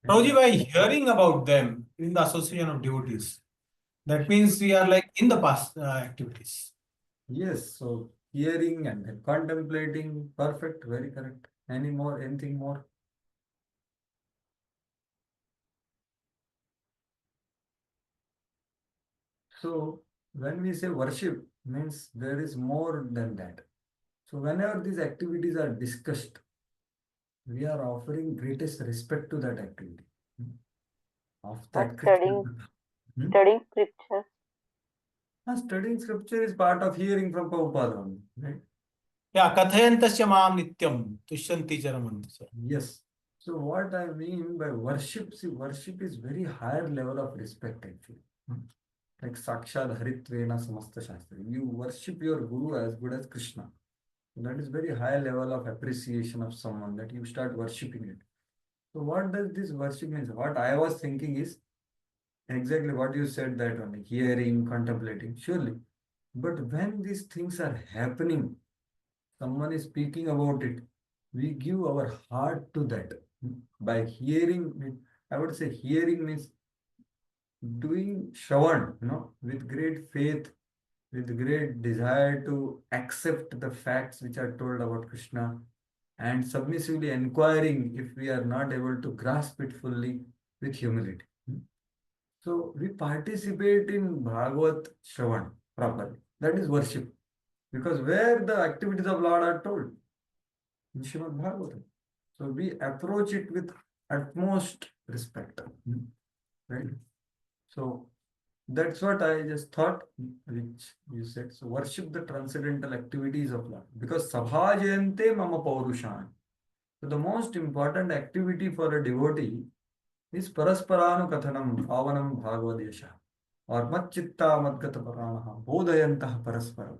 Prabhuji, by hearing about them in the association of devotees, that means we are like in the past activities. Yes, so hearing and then contemplating, perfect, very correct. Any more, anything more? So when we say worship, means there is more than that. So whenever these activities are discussed, we are offering greatest respect to that activity. Of But that studying Hmm? scriptures. Studying scripture is part of hearing from Prabhupada only, right? Yeah, kathayantasya maam nityam tushyanti charamantasya. Yes. So what I mean by worship, see, worship is very higher level of respect actually. Like Sakshad Haritvena Samasta Shastra. You worship your Guru as good as Krishna. That is very high level of appreciation of someone that you start worshipping it. So what does this worship mean? What I was thinking is exactly what you said, that only hearing, contemplating, surely. But when these things are happening, someone is speaking about it, we give our heart to that. By hearing it, I would say hearing means doing shravan, with great faith, with great desire to accept the facts which are told about Krishna, and submissively inquiring if we are not able to grasp it fully, with humility. So we participate in Bhagavad Shravan properly. That is worship. Because where the activities of Lord are told, in Srimad Bhagavatam. So we approach it with utmost respect. Right? So that's what I just thought, which you said. So worship the transcendental activities of Lord. Because Sabhajayante Mama Paurushan. So the most important activity for a devotee is Parasparanu Kathanam Pavanam Bhagavadesha. Or Matchitta Madgata Paramaha Bodhayantah Parasparam.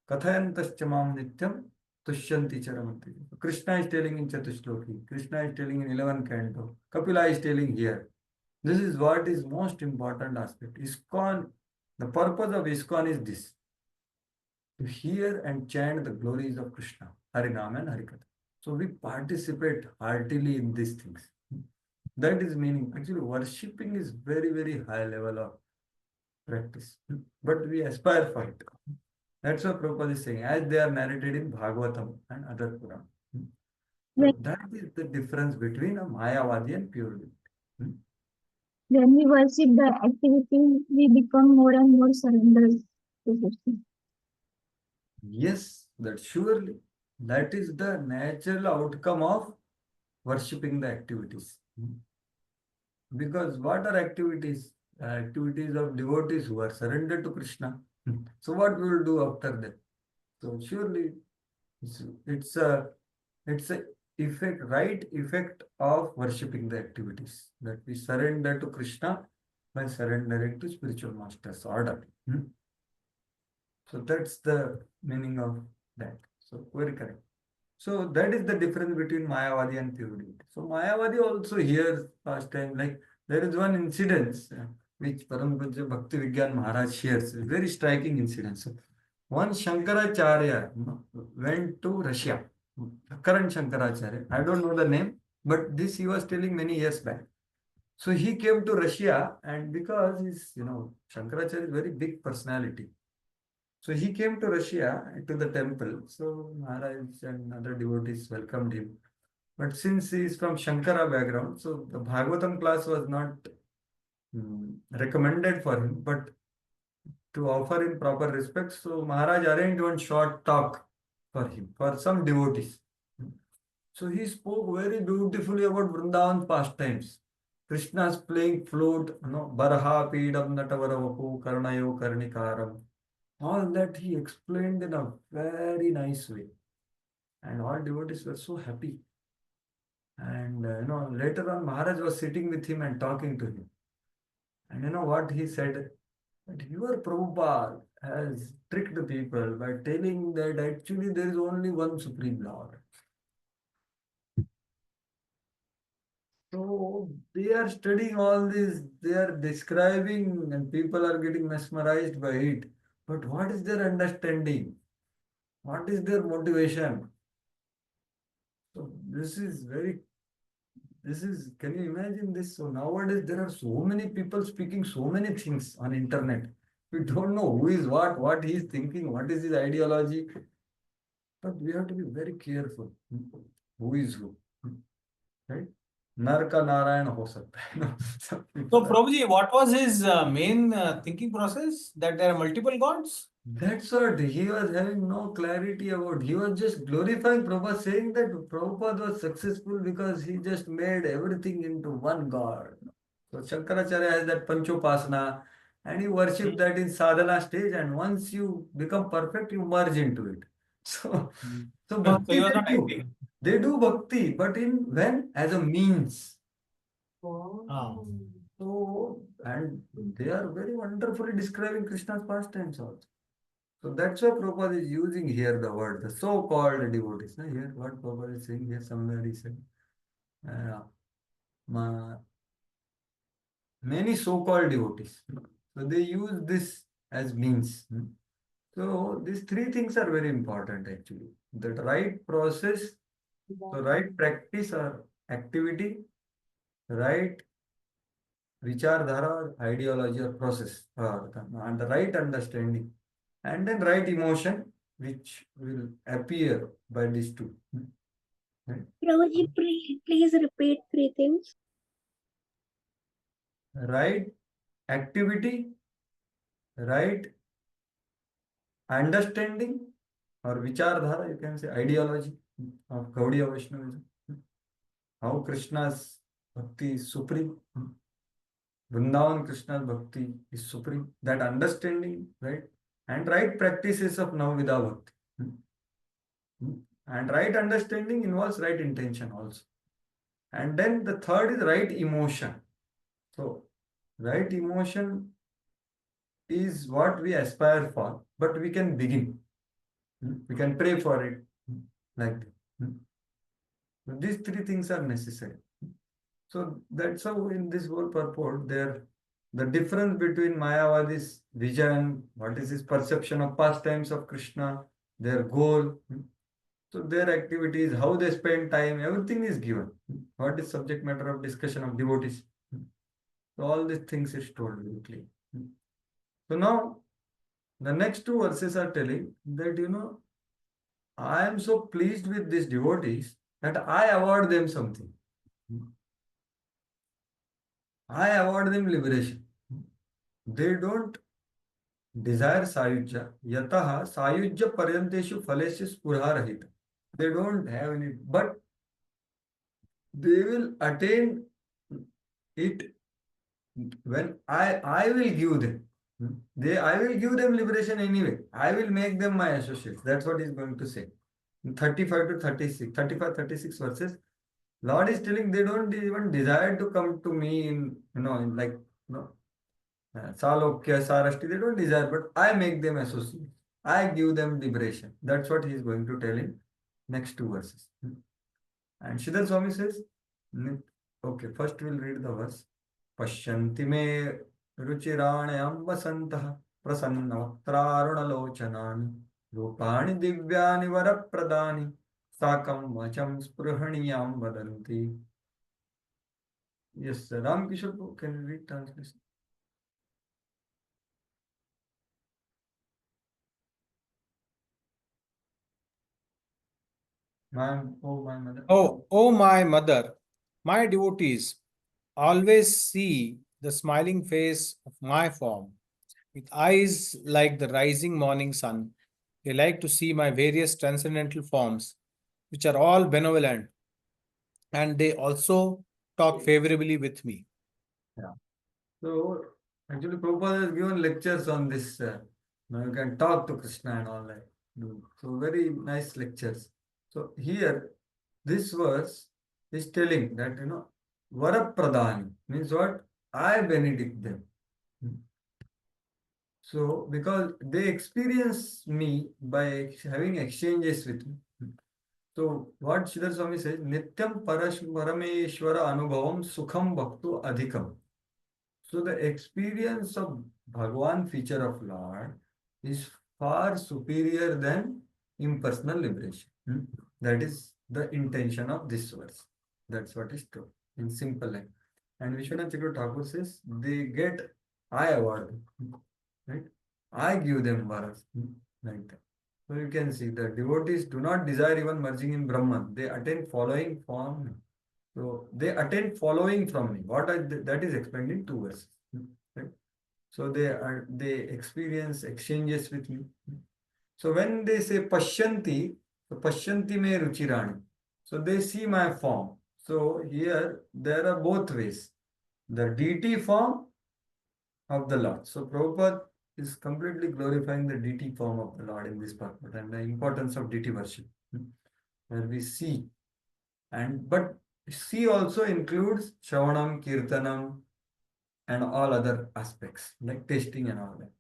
Kathayantascha Mam Nityam Tushyanti Charamanti. Krishna is telling in Chatushloki. Krishna is telling in 11th canto. Kapila is telling here. This is what is most important aspect. ISKCON, the purpose of ISKCON is this. To hear and chant the glories of Krishna, Harinam and Harikatha. So we participate heartily in these things. That is meaning. Actually, worshipping is very, very high level of practice. But we aspire for it. That's what Prabhupada is saying, as they are narrated in Bhagavatam and other Purana. So that is the difference between a Mayavadi and pure devotee. When we worship the activity, we become more and more surrendered to Krishna. Yes, that surely. That is the natural outcome of worshipping the activities. Because what are activities? Activities of devotees who are surrendered to Krishna. So what we will do after that? So surely it's a effect, right effect of worshipping the activities, that we surrender to Krishna by surrendering to spiritual master's order. So that's the meaning of that. So very correct. So that is the difference between Mayavadi and pure devotee. So Mayavadi also hears past time, like there is one incident which Param Pujya Bhakti Vigyan Maharaj shares, a very striking incident. So one Shankaracharya went to Russia, current Shankaracharya. I don't know the name, but this he was telling many years back. So he came to Russia, and because he's, Shankaracharya is very big personality. So he came to Russia, to the temple. So Maharaj and other devotees welcomed him. But since he is from Shankara background, so the Bhagavatam class was not recommended for him, but to offer him proper respect, so Maharaj arranged one short talk for him, for some devotees. So he spoke very beautifully about Vrindavan's pastimes. Krishna's playing flute, Baraha Pidam Natavaravu Karnayo Karnikaram. All that he explained in a very nice way. And all devotees were so happy. And later on, Maharaj was sitting with him and talking to him. And you know what he said? That your Prabhupada has tricked the people by telling that actually there is only one Supreme Lord. So they are studying all this, they are describing, and people are getting mesmerized by it. But what is their understanding? What is their motivation? So can you imagine this? So nowadays there are so many people speaking so many things on internet. We don't know who is what he is thinking, what is his ideology. But we have to be very careful. Who is who? Right? नर का नारायण हो सकता है ना. Some So, people are- Prabhuji, what was his main thinking process? That there are multiple gods? That's what he was having no clarity about. He was just glorifying Prabhupada, saying that Prabhupada was successful because he just made everything into one God. So Shankaracharya has that Panchopasana, and he worshipped that in sadhana stage, and once you become perfect, you merge into it. So, so So bhakti he was they not do. acting. They do bhakti, but when as a means. Ah. So, and they are very wonderfully describing Krishna's pastimes also. So that's why Prabhupada is using here the word, the so-called devotees. Now here what Prabhupada is saying here, somewhere he said, many so-called devotees. So they use this as means. So these three things are very important actually. That right process, so right practice or activity, right vichardhara or ideology or process, and the right understanding, and then right emotion, which will appear by these two. Right? Prabhuji, please repeat three things. Right activity, right understanding, or vichardhara, you can say ideology of Gaudiya Vaishnavism. How Krishna's bhakti is supreme. Vrindavan Krishna's bhakti is supreme. That understanding, right? And right practices of Navvidha bhakti. And right understanding involves right intention also. And then the third is right emotion. So, right emotion is what we aspire for, but we can begin. We can pray for it like that. So these three things are necessary. So that's how in this whole purport, the difference between Mayavadi's vision, what is his perception of pastimes of Krishna, their goal, so their activities, how they spend time, everything is given. What is subject matter of discussion of devotees? So all these things is told very clearly. So now the next two verses are telling that I am so pleased with these devotees that I award them something. I award them liberation. They don't desire sayujya. Yataha sayujya paryanteshu phaleshu spurha rahita. They don't have any, but they will attain it when I will give them. I will give them liberation anyway. I will make them my associates. That's what he's going to say. In 35 to 36, 35, 36 verses, Lord is telling they don't even desire to come to me in like, Salokya, Sarashti, they don't desire, but I make them associates. I give them liberation. That's what he is going to tell in next two verses. And Sridhar Swami says, okay, first we'll read the verse. Pashyanti me ruchiranyam vasantah prasannavaktraruणलोचनानि रूपाणि दिव्यानि वरप्रदानि साकं वचं स्पृहणीयां वदन्ति. Yes, Ram Kishore, can you read translation? My mother. Oh, my mother, my devotees always see the smiling face of my form. With eyes like the rising morning sun, they like to see my various transcendental forms, which are all benevolent, and they also talk favorably with me. Yeah. So actually, Prabhupada has given lectures on this. You can talk to Krishna and all that. So very nice lectures. So here, this verse is telling that Varapradhani means what? I benedict them. So because they experience me by having exchanges with me. So what Sridhar Swami says, Nityam Parameshwara Anubhavam Sukham Bhaktu Adhikam. So the experience of Bhagwan feature of Lord is far superior than impersonal liberation. That is the intention of this verse. That's what is true in simple language. And Vishwanath Chakravarti Thakur says they get I award, right? I give them varas, like that. So you can see the devotees do not desire even merging in Brahman. They attain following form. So they attain following from me. That is explained in two verses. Right? So they experience exchanges with me. So when they say Pashyanti, so Pashyanti me ruchirani. So they see my form. So here there are both ways. The deity form of the Lord. So Prabhupada is completely glorifying the deity form of the Lord in this purport and the importance of deity worship. Where we see. But see also includes Shravanam, Kirtanam, and all other aspects like tasting and all that.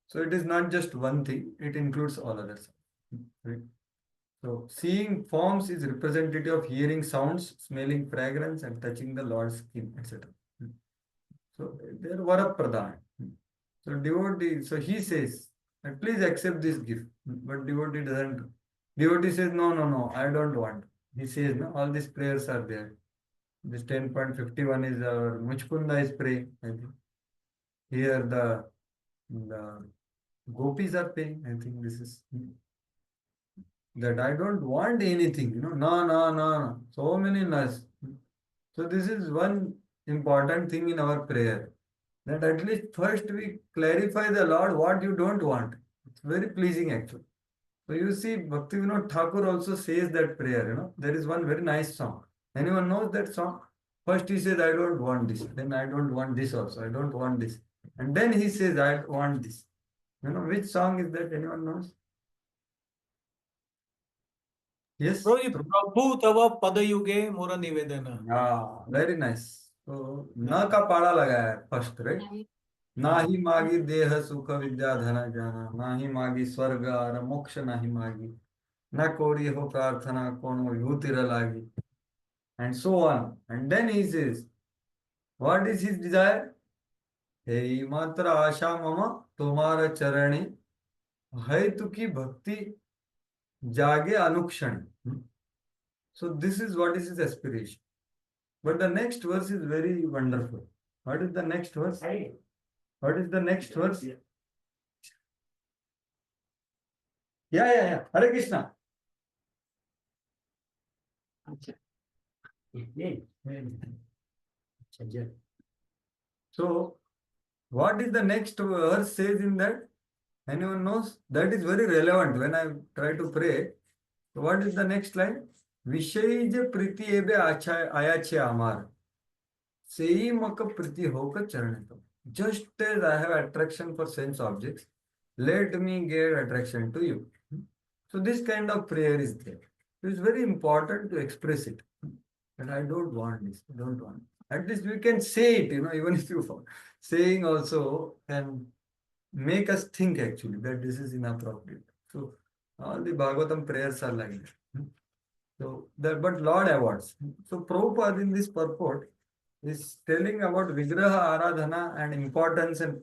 So it is not just one thing, it includes all others. Right? So seeing forms is representative of hearing sounds, smelling fragrance, and touching the Lord's skin, etc. So they are Varapradhan. So devotee, so he says, please accept this gift. But devotee doesn't. Devotee says, no, I don't want. He says, no, all these prayers are there. This 10.51 is our Muchkunda is praying, I think. Here the gopis are praying. I think this is that I don't want anything, no. So many no's. So this is one important thing in our prayer. That at least first we clarify the Lord what you don't want. It's very pleasing actually. So you see, Bhaktivinoda Thakur also says that prayer, There is one very nice song. Anyone knows that song? First he says, I don't want this. Then I don't want this also. I don't want this. And then he says, I want this. Which song is that? Anyone knows? Yes? Prabhu tava padayuge mora nivedana. Yeah, very nice. So, na ka pada lagaya hai first, right? नाही मागी देह सुख विद्या धन जाना नाही मागी स्वर्ग और मोक्ष नाही मागी न कोरी हो प्रार्थना कोनो युतिर लागी and so on. And then he says, what is his desire? हे मात्र आशा मम तुम्हारा चरणी है तुकी भक्ति जागे अनुक्षण. So this is what is his aspiration. But the next verse is very wonderful. What is the next verse? What is the next verse? Yeah. Hare Krishna. So, what is the next verse says in that? Anyone knows? That is very relevant when I try to pray. So what is the next line? Vishayije priti ebe ayache amar. Sei maka priti hoka charanatam. Just as I have attraction for sense objects, let me get attraction to you. So this kind of prayer is there. It is very important to express it. And I don't want this. I don't want. At least we can say it, even if you saying also can make us think actually that this is inappropriate. So all the Bhagavatam prayers are like that. So that, but Lord awards. So Prabhupada in this purport is telling about Vigraha Aradhana and importance and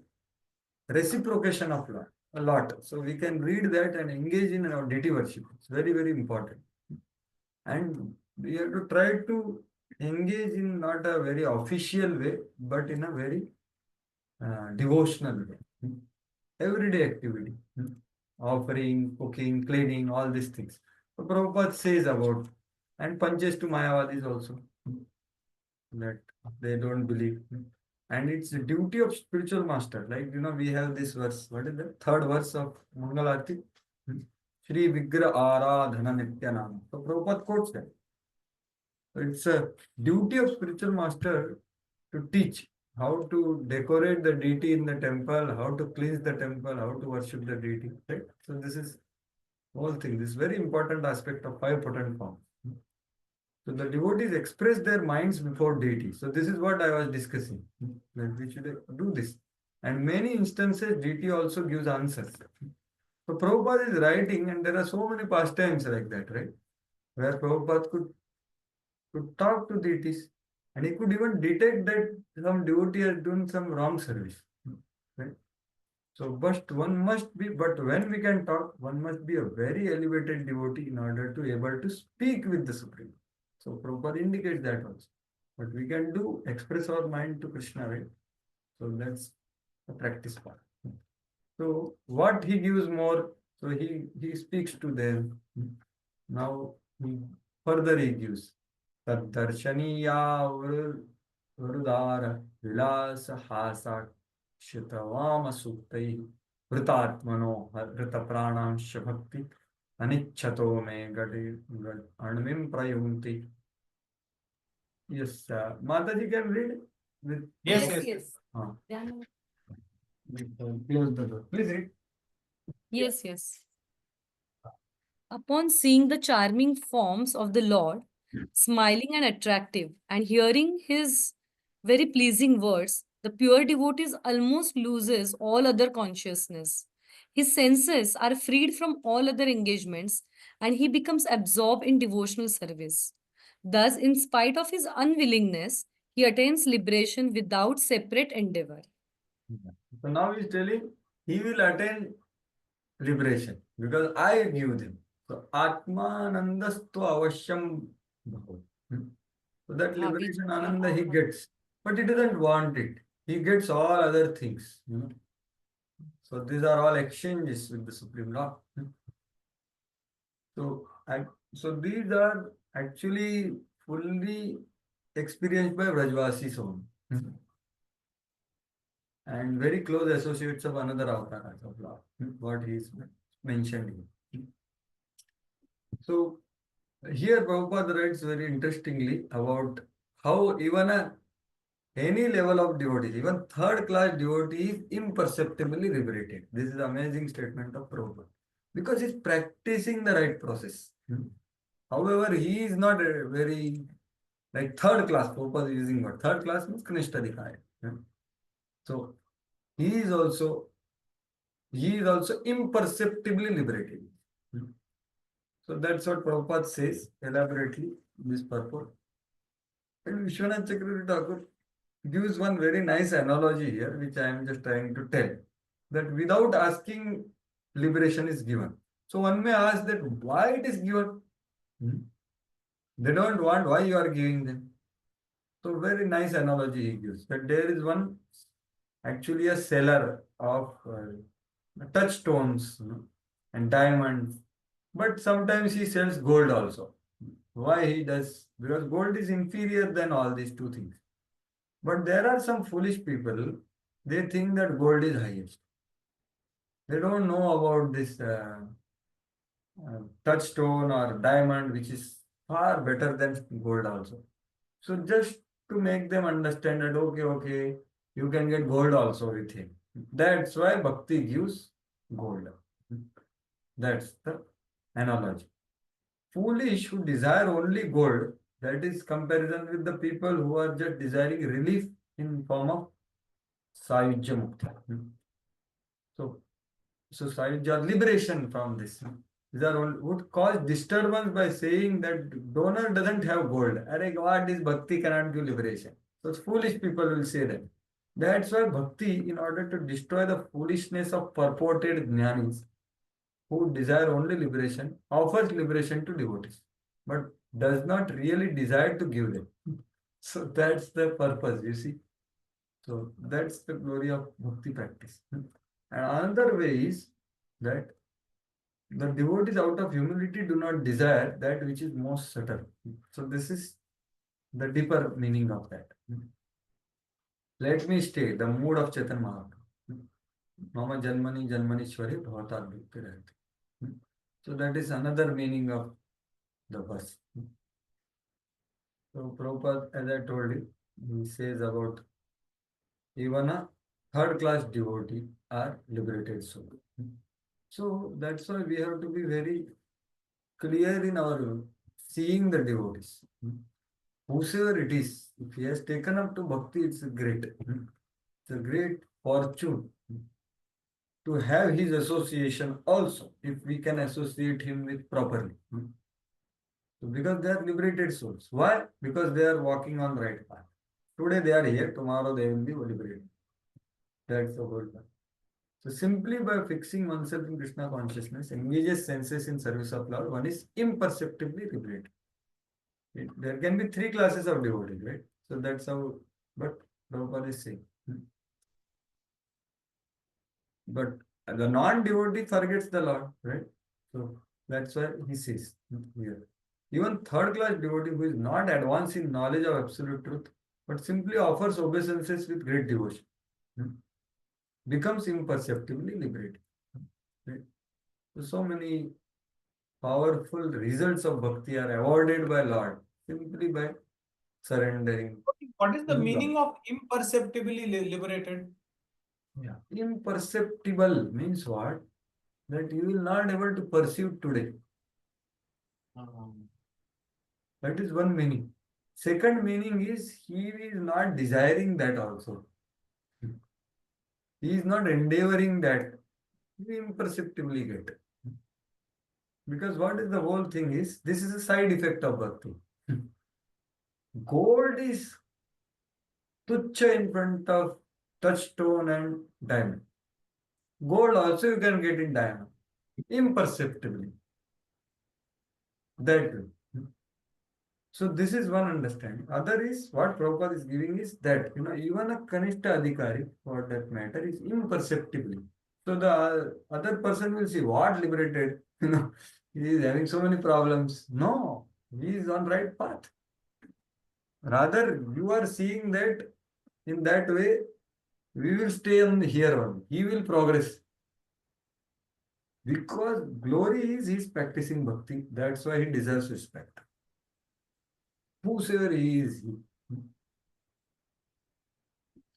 reciprocation of Lord a lot. So we can read that and engage in our deity worship. It's very, very important. And we have to try to engage in not a very official way, but in a very devotional way. Everyday activity, offering, cooking, cleaning, all these things. So Prabhupada says about, and punches to Mayavadis also, that they don't believe. And it's the duty of spiritual master. Like, we have this verse. What is the third verse of Mangal Arati? Shri Vigra Aradhana Nityanam. So Prabhupada quotes that. So it's a duty of spiritual master to teach how to decorate the deity in the temple, how to cleanse the temple, how to worship the deity. Right? So this is whole thing. This very important aspect of five potent forms. So the devotees express their minds before deity. So this is what I was discussing. That we should do this. And many instances, deity also gives answers. So Prabhupada is writing, and there are so many pastimes like that, right? Where Prabhupada could talk to deities, and he could even detect that some devotee has done some wrong service. Right? So, but one must be, but when we can talk, one must be a very elevated devotee in order to able to speak with the Supreme. So Prabhupada indicates that also. But we can do express our mind to Krishna, right? So that's the practice part. So what he gives more, so he speaks to them. Now further he gives Taddarshaniya Vrudara Vilasa Hasa Shitavama Suktai Vritatmano Vrita Pranam Shabhakti Anichato me Gadi Anmim Prayunti. Yes, Mataji can read with Yes. close the door. Please read. Yes. Upon seeing the charming forms of the Lord, smiling and attractive, and hearing his very pleasing words, the pure devotee almost loses all other consciousness. His senses are freed from all other engagements, and he becomes absorbed in devotional service. Thus, in spite of his unwillingness, he attains liberation without separate endeavor. So now he's telling he will attain liberation because I give them. So Atmanandastu avashyam bhava. So that liberation ananda he gets, but he doesn't want it. He gets all other things. So these are all exchanges with the Supreme Lord. So these are actually fully experienced by Vrajvasis only. And very close associates of another avatars of Lord, what he is mentioned here. So here Prabhupada writes very interestingly about how even any level of devotees, even third class devotee is imperceptibly liberated. This is an amazing statement of Prabhupada because he's practicing the right process. However, he is not a very like third class. Prabhupada is using what? Third class means Kanishta Dikaya. So he is also imperceptibly liberated. So that's what Prabhupada says elaborately in this purport. And Vishwanath Chakravarti Thakur gives one very nice analogy here, which I am just trying to tell. That without asking, liberation is given. So one may ask that why it is given. They don't want, why you are giving them. So very nice analogy he gives. That there is one actually a seller of touchstones and diamonds, but sometimes he sells gold also. Why he does? Because gold is inferior than all these two things. But there are some foolish people, they think that gold is highest. They don't know about this touchstone or diamond, which is far better than gold also. So just to make them understand that, okay, you can get gold also with him. That's why Bhakti gives gold. That's the analogy. Foolish who desire only gold, that is comparison with the people who are just desiring relief in form of Sayujya Mukti. So Sayujya, liberation from this. These are would cause disturbance by saying that donor doesn't have gold. What is Bhakti cannot give liberation. So foolish people will say that. That's why Bhakti, in order to destroy the foolishness of purported jnanis who desire only liberation, offers liberation to devotees, but does not really desire to give them. So that's the purpose, you see. So that's the glory of Bhakti practice. And another way is that the devotees out of humility do not desire that which is most subtle. So this is the deeper meaning of that. let me stay, the mood of Chaitanya Mahaprabhu. Mama Janmani Janmanishwari Bhavatad Bhakti Rahati. So that is another meaning of the verse. So Prabhupada, as I told you, he says about even a third class devotee are liberated soul. So that's why we have to be very clear in our seeing the devotees. Whosoever it is, if he has taken up to bhakti, it's great. It's a great fortune to have his association also, if we can associate him with properly. So because they are liberated souls. Why? Because they are walking on right path. Today they are here, tomorrow they will be liberated. That's the whole point. So simply by fixing oneself in Krishna consciousness, engages senses in service of Lord, one is imperceptibly liberated. There can be three classes of devotees, right? So that's how, but Prabhupada is saying. But the non-devotee forgets the Lord, right? So that's why he says here. Even third class devotee who is not advanced in knowledge of absolute truth, but simply offers obeisances with great devotion, becomes imperceptibly liberated. Right? So many powerful results of bhakti are awarded by Lord simply by surrendering. What is the to meaning God. of imperceptibly liberated? Yeah. Imperceptible means what? That you will not able to perceive today. That is one meaning. Second meaning is he is not desiring that also. He is not endeavoring that. He imperceptibly get. Because what is the whole thing is, this is a side effect of bhakti. Gold is tuchha in front of touchstone and diamond. Gold also you can get in diamond. Imperceptibly. That way. So this is one understanding. Other is what Prabhupada is giving is that even a Kanishta Adhikari for that matter is imperceptibly. So the other person will see what liberated, he is having so many problems. No, he is on right path. Rather, you are seeing that in that way, we will stay on here only. He will progress. Because glory is he is practicing bhakti. That's why he deserves respect. Whosoever he is,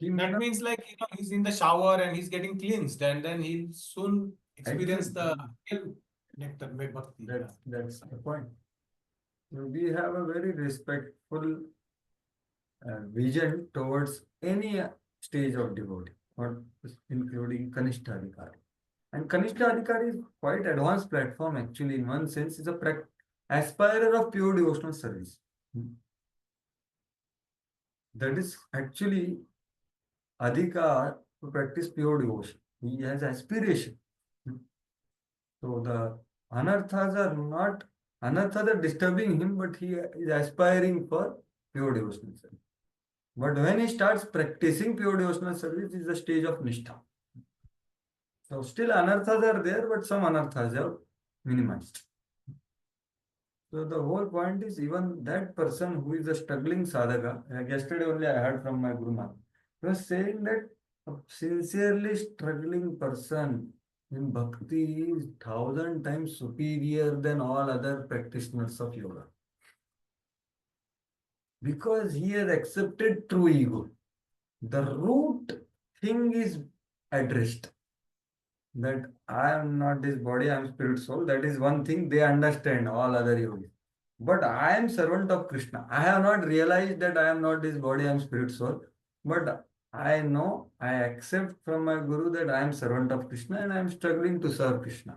That means like he's in the shower and he's getting cleansed, and then he'll soon experience the real nectar by bhakti. That's the point. So we have a very respectful vision towards any stage of devotee, or including Kanishta Adhikari. And Kanishta Adhikari is quite advanced platform actually. In one sense, is a aspirer of pure devotional service. That is actually Adhikar to practice pure devotion. He has aspiration. So the anarthas are disturbing him, but he is aspiring for pure devotional service. But when he starts practicing pure devotional service, is the stage of nishtha. So still anarthas are there, but some anarthas are minimized. So the whole point is even that person who is a struggling sadhaka, like yesterday only I heard from my Guru Maharaj, he was saying that a sincerely struggling person in bhakti is 1,000 times superior than all other practitioners of yoga. Because he has accepted true ego. The root thing is addressed. That I am not this body, I am spirit soul. That is one thing they understand, all other yogis. But I am servant of Krishna. I have not realized that I am not this body, I am spirit soul. But I know, I accept from my Guru that I am servant of Krishna and I am struggling to serve Krishna.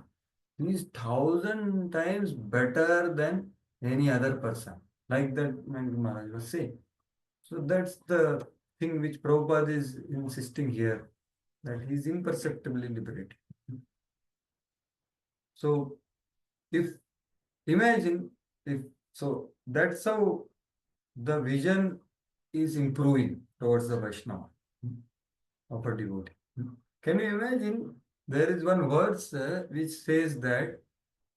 He is 1,000 times better than any other person. Like that my Guru Maharaj was saying. So that's the thing which Prabhupada is insisting here, that he is imperceptibly liberated. So imagine if, so that's how the vision is improving towards the Vaishnava of a devotee. Can you imagine? There is one verse which says that,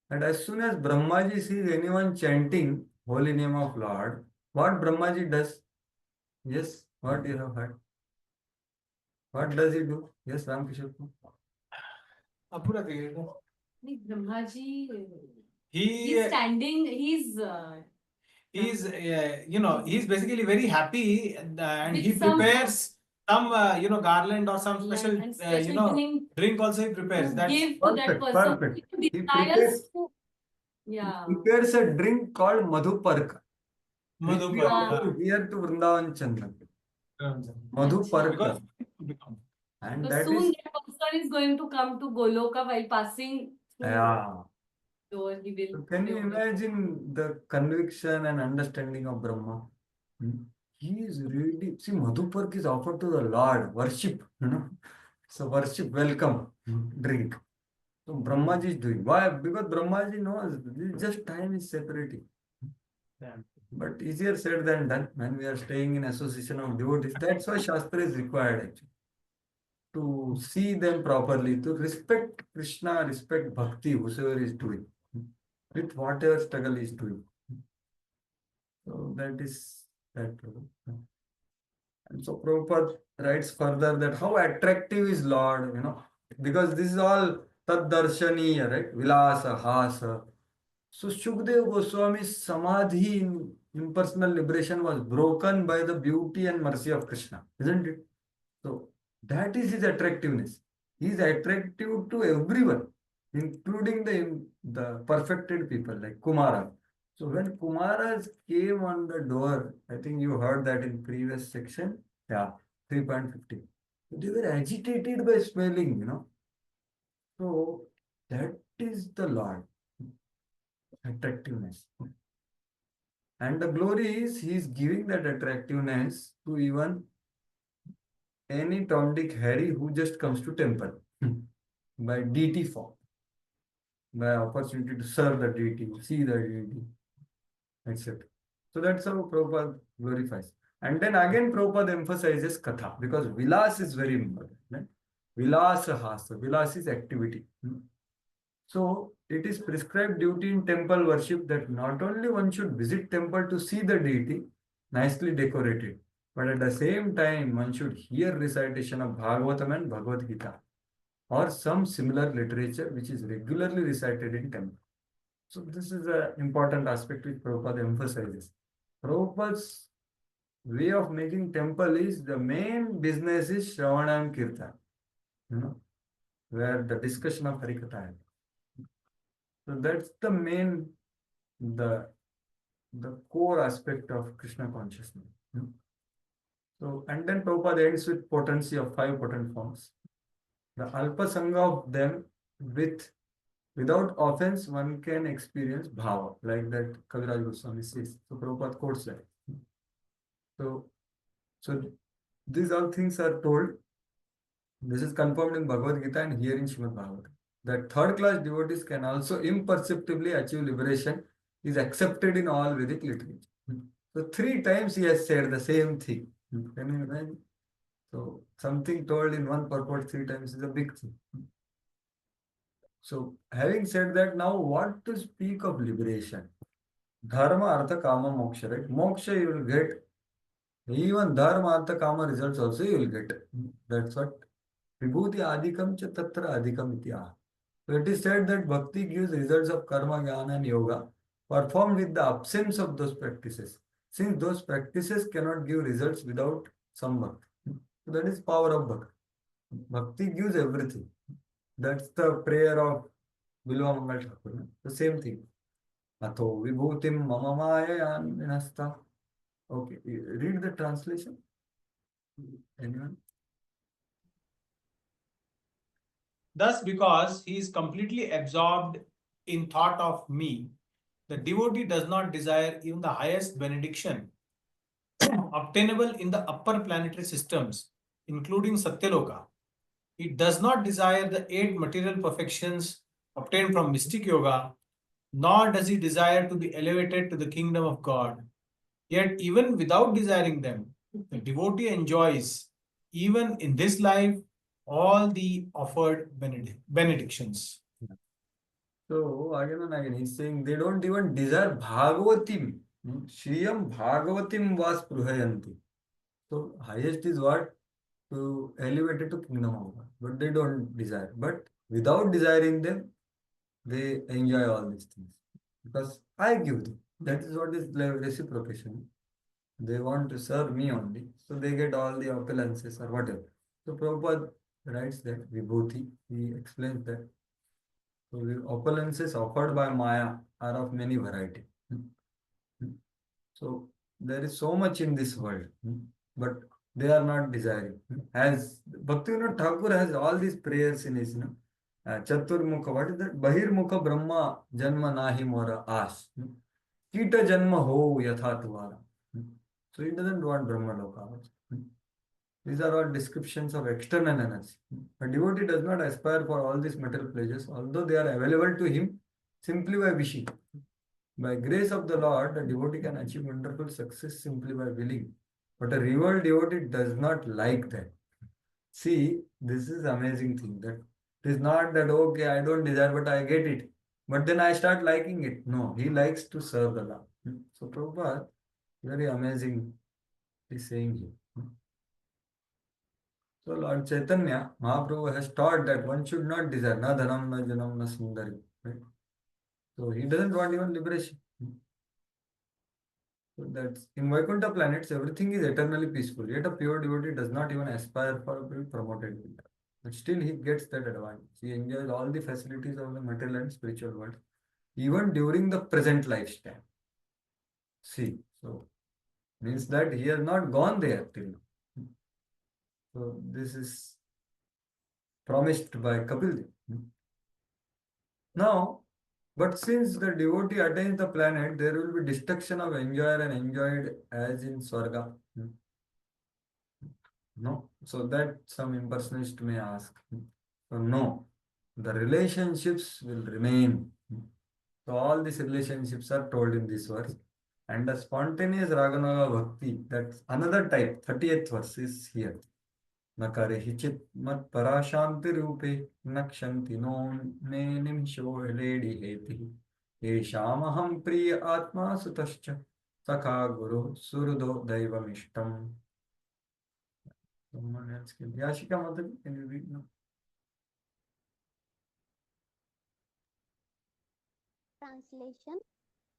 and as soon as Brahmaji sees anyone chanting holy name of Lord, what Brahmaji does? Yes, what you have heard? What does he do? Yes, Ramkishore. Brahmaji, He he's standing, he's he's he's basically very happy, and With he some- prepares some garland or some special and special drink also he prepares. to That's give to that Perfect, person perfect. who He desires to, yeah. He prepares a drink called Madhuparka. Which we Madhuparka. also hear to Vrindavan Chandran. Madhuparka. And So that soon is, that person is going to come to Goloka while passing through yeah. door, he will. So can you imagine the conviction and understanding of Brahma? He is really, see, Madhupark is offered to the Lord, worship, So worship, welcome, drink. So Brahmaji is doing. Why? Because Brahmaji knows this just time is separating. But easier said than done when we are staying in association of devotees. That's why Shastra is required actually. To see them properly, to respect Krishna, respect Bhakti, whosoever is doing, with whatever struggle is doing. So that is that. And so Prabhupada writes further that how attractive is Lord, because this is all tad darshaniya, right? Vilasa, hasa. So Shukdev Goswami's samadhi in impersonal liberation was broken by the beauty and mercy of Krishna, isn't it? So that is his attractiveness. He is attractive to everyone, including the perfected people like Kumara. So when Kumaras came on the door, I think you heard that in previous section, 3.15. They were agitated by smelling, So that is the Lord, attractiveness. And the glory is he is giving that attractiveness to even any Tom, Dick, Harry who just comes to temple by deity form, by opportunity to serve the deity, see the deity, etc. So that's how Prabhupada glorifies. And then again Prabhupada emphasizes katha because vilas is very important. Right? Vilas hasa, vilas is activity. So it is prescribed duty in temple worship that not only one should visit temple to see the deity, nicely decorated, but at the same time one should hear recitation of Bhagavatam and Bhagavad Gita or some similar literature which is regularly recited in temple. So this is an important aspect which Prabhupada emphasizes. Prabhupada's way of making temple is the main business is Shravana and Kirtan, where the discussion of Harikatha happens. So that's the main, the core aspect of Krishna consciousness. So, and then Prabhupada ends with potency of 5 potent forms. The Alpa Sangha of them without offense, one can experience bhava, like that Kaviraj Goswami says. So Prabhupada quotes that. So these all things are told. This is confirmed in Bhagavad Gita and here in Srimad Bhagavatam. That third class devotees can also imperceptibly achieve liberation is accepted in all Vedic literature. So 3 times he has said the same thing. Can you imagine? So something told in one purport 3 times is a big thing. So having said that, now what to speak of liberation? Dharma, Artha, Kama, Moksha, right? Moksha you will get. Even Dharma, Artha, Kama results also you will get. That's what Vibhuti Adikam cha Tatra Adikam Itya. So it is said that Bhakti gives results of Karma, Jnana and Yoga performed with the absence of those practices. Since those practices cannot give results without some Bhakti. So that is power of Bhakti. Bhakti gives everything. That's the prayer of Bilwa Mangal Thakur. The same thing. Atho vibhutim mama maya vinasta. Okay, read the translation. Anyone? Thus, because he is completely absorbed in thought of me, the devotee does not desire even the highest benediction obtainable in the upper planetary systems, including Satyaloka. He does not desire the 8 material perfections obtained from mystic yoga, nor does he desire to be elevated to the kingdom of God. Yet, even without desiring them, the devotee enjoys, even in this life, all the offered benedictions. So again and again, he's saying they don't even desire Bhagavatim. Shriyam Bhagavatim was Pruhayanti. So highest is what? to elevate it to kingdom of God, but they don't desire. But without desiring them, they enjoy all these things because I give them. That is what is reciprocation. They want to serve me only, so they get all the opulences or whatever. So Prabhupada writes that Vibhuti, he explains that. So the opulences offered by Maya are of many variety. So there is so much in this world, but they are not desiring. As Bhaktivinoda Thakur has all these prayers in his, Chaturmukha, what is that? Bahirmukha Brahma Janma Nahi Mora As. Kita Janma Ho Yatha Tuvara. So he doesn't want Brahma Loka. These are all descriptions of external energy. A devotee does not aspire for all these material pleasures, although they are available to him simply by wishing. By grace of the Lord, a devotee can achieve wonderful success simply by willing. But a real devotee does not like that. See, this is amazing thing that it is not that okay, I don't desire, but I get it. But then I start liking it. No, he likes to serve the Lord. So Prabhupada, very amazing, is saying here. So Lord Chaitanya, Mahaprabhu has taught that one should not desire na dhanam, na janam, na sundari. Right? So he doesn't want even liberation. So that's in Vaikuntha planets, everything is eternally peaceful. Yet a pure devotee does not even aspire for a be promoted. But still he gets that advantage. He enjoys all the facilities of the material and spiritual world, even during the present lifestyle. See, so means that he has not gone there till now. So this is promised by Kapil Dev. Now, but since the devotee attains the planet, there will be destruction of enjoyer and enjoyed as in Swarga. No, so that some impersonalist may ask. So no, the relationships will remain. So all these relationships are told in this verse. And the spontaneous Raganaga Bhakti, that's another type, 30th verse is here. न करे चित मत पराशांति रूपे नक्षंति no मे निमिषो lady हेति येषामहं प्रिय आत्मा सुतश्च सखा गुरु सुहृदो दैवमिष्टम. Someone else can. Yashika Mataji, can you read now? Translation.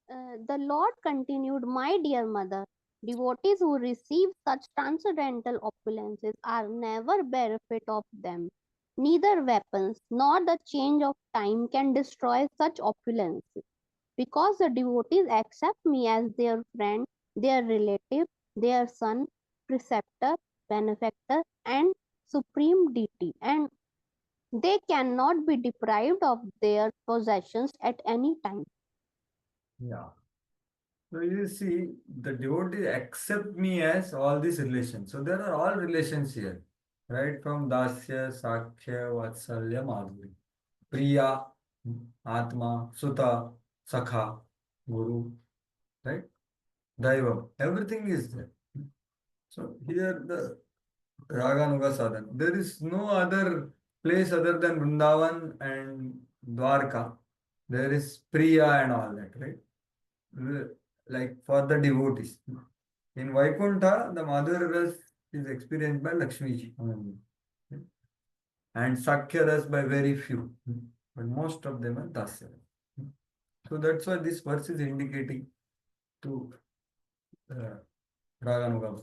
The Lord continued, my dear mother, devotees who receive such transcendental opulences are never bereft of them. Neither weapons nor the change of time can destroy such opulences. Because the devotees accept me as their friend, their relative, their son, preceptor, benefactor, and supreme deity, and they cannot be deprived of their possessions at any time. Yeah. So you see, the devotees accept me as all these relations. So there are all relations here, right? From Dasya, Sakya, Vatsalya, Madhuri, Priya, Atma, Sutta, Sakha, Guru, right? Daiva, everything is there. So here the Raganuga Sadhana. There is no other place other than Vrindavan and Dwarka. There is Priya and all that, right? Like for the devotees. In Vaikuntha, the Madhurya Ras is experienced by Lakshmi ji only. And Sakya Ras by very few. But most of them are Dasya. So that's why this verse is indicating to Raganuga.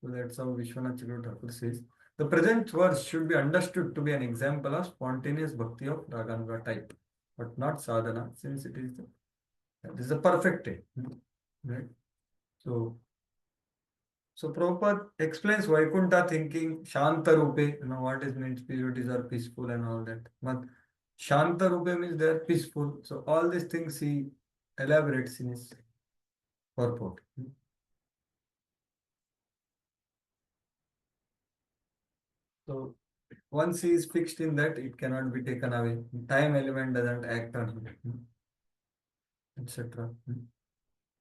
So that's how Vishwanath Chakravarti Thakur says. The present verse should be understood to be an example of spontaneous bhakti of Raganuga type, but not sadhana, since it is this is a perfect type, right? So Prabhupada explains Vaikuntha thinking, Shanta Rupe, what is means devotees are peaceful and all that. But Shanta Rupe means they are peaceful. So all these things he elaborates in his purport. So once he is fixed in that, it cannot be taken away. Time element doesn't act on him, etc.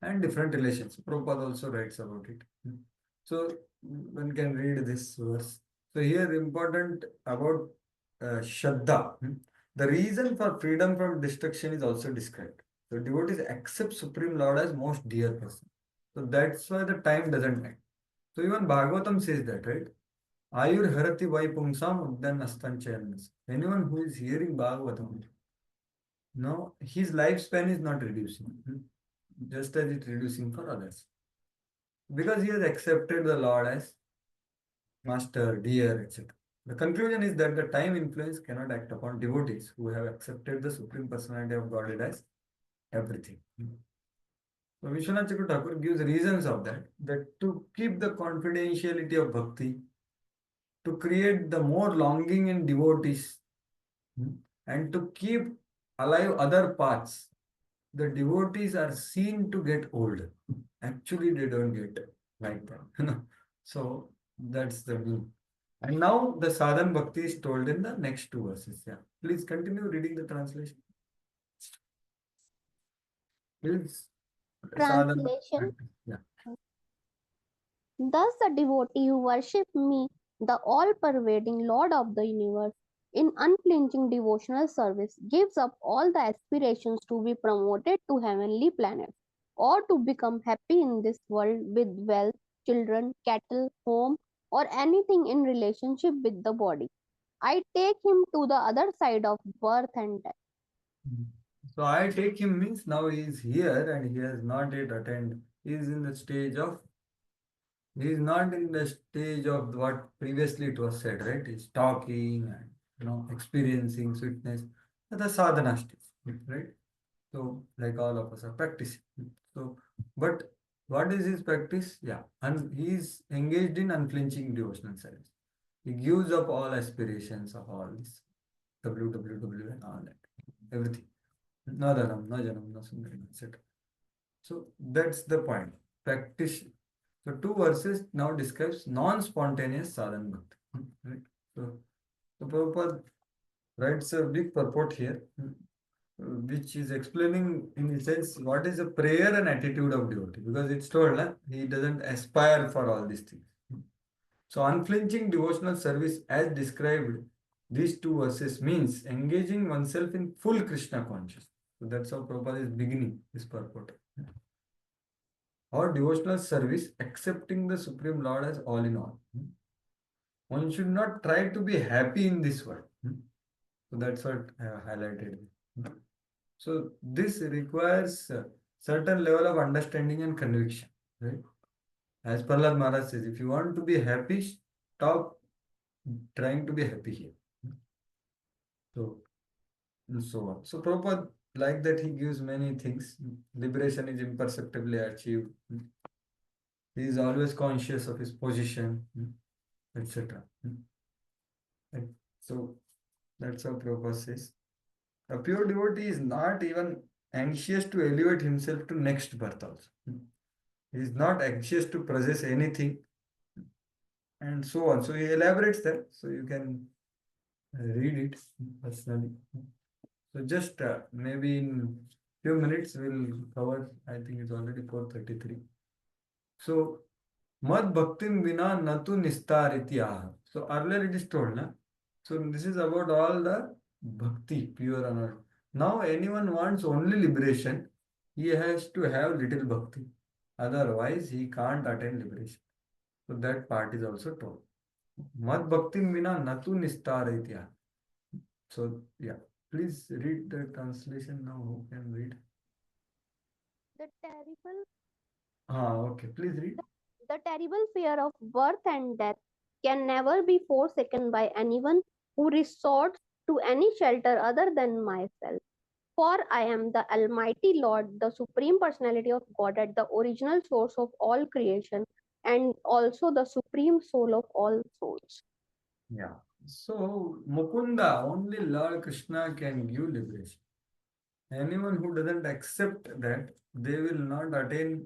And different relations. Prabhupada also writes about it. So one can read this verse. So here important about Shraddha. The reason for freedom from destruction is also described. So devotees accept Supreme Lord as most dear person. So that's why the time doesn't act. So even Bhagavatam says that, right? Ayur Harati Vai Pumsam Uddan Astanchayanas. Anyone who is hearing Bhagavatam, no, his lifespan is not reducing, just as it's reducing for others. Because he has accepted the Lord as master, dear, etc. The conclusion is that the time influence cannot act upon devotees who have accepted the Supreme Personality of Godhead as everything. So Vishwanath Chakravarti Thakur gives reasons of that to keep the confidentiality of bhakti, to create the more longing in devotees, and to keep alive other paths, the devotees are seen to get old. Actually, they don't get like that. So that's the mean. And now the sadhan bhakti is told in the next two verses. Yeah. Please continue reading the translation. Please. Sadhan Translation. bhakti. Yeah. Thus, the devotee who worship me, the all pervading Lord of the universe, in unflinching devotional service, gives up all the aspirations to be promoted to heavenly planets or to become happy in this world with wealth, children, cattle, home, or anything in relationship with the body. I take him to the other side of birth and death. So I take him means now he is here and he has not yet attained. He is in the stage of, he is not in the stage of what previously it was said, right? He's talking and experiencing sweetness. The sadhana stage, right? So like all of us are practicing. So, but what is his practice? Yeah, and he is engaged in unflinching devotional service. He gives up all aspirations of all this www and all that, everything. No dhanam, no janam, no sundaram, etc. So that's the point. Practice. So two verses now describes non-spontaneous sadhana bhakti. Right? So Prabhupada writes a big purport here, which is explaining in a sense what is the prayer and attitude of devotee, because it's told he doesn't aspire for all these things. So unflinching devotional service as described these two verses means engaging oneself in full Krishna consciousness. So that's how Prabhupada is beginning this purport. Or devotional service accepting the Supreme Lord as all in all. One should not try to be happy in this world. So that's what I have highlighted. So this requires a certain level of understanding and conviction, right? As Prahlad Maharaj says, if you want to be happy, stop trying to be happy here. So, and so on. So Prabhupada, like that, he gives many things. Liberation is imperceptibly achieved. He is always conscious of his position, etc. Right? So that's how Prabhupada says. A pure devotee is not even anxious to elevate himself to next birth also. He is not anxious to possess anything and so on. So he elaborates that. So you can read it personally. So just maybe in few minutes we'll cover, I think it's already 4:33. So Mad Bhaktim Vina Natu Nistariti Aha. So earlier it is told, na? So this is about all the bhakti, pure and all. Now anyone wants only liberation, he has to have little bhakti. Otherwise, he can't attain liberation. So that part is also told. Mad Bhaktim Vina Natu Nistariti Aha. So yeah, please read the translation now. Who can read? The terrible Okay, please read. The terrible fear of birth and death can never be forsaken by anyone who resorts to any shelter other than myself. For I am the Almighty Lord, the Supreme Personality of Godhead, the original source of all creation, and also the Supreme Soul of all souls. Yeah. So Mukunda, only Lord Krishna can give liberation. Anyone who doesn't accept that, they will not attain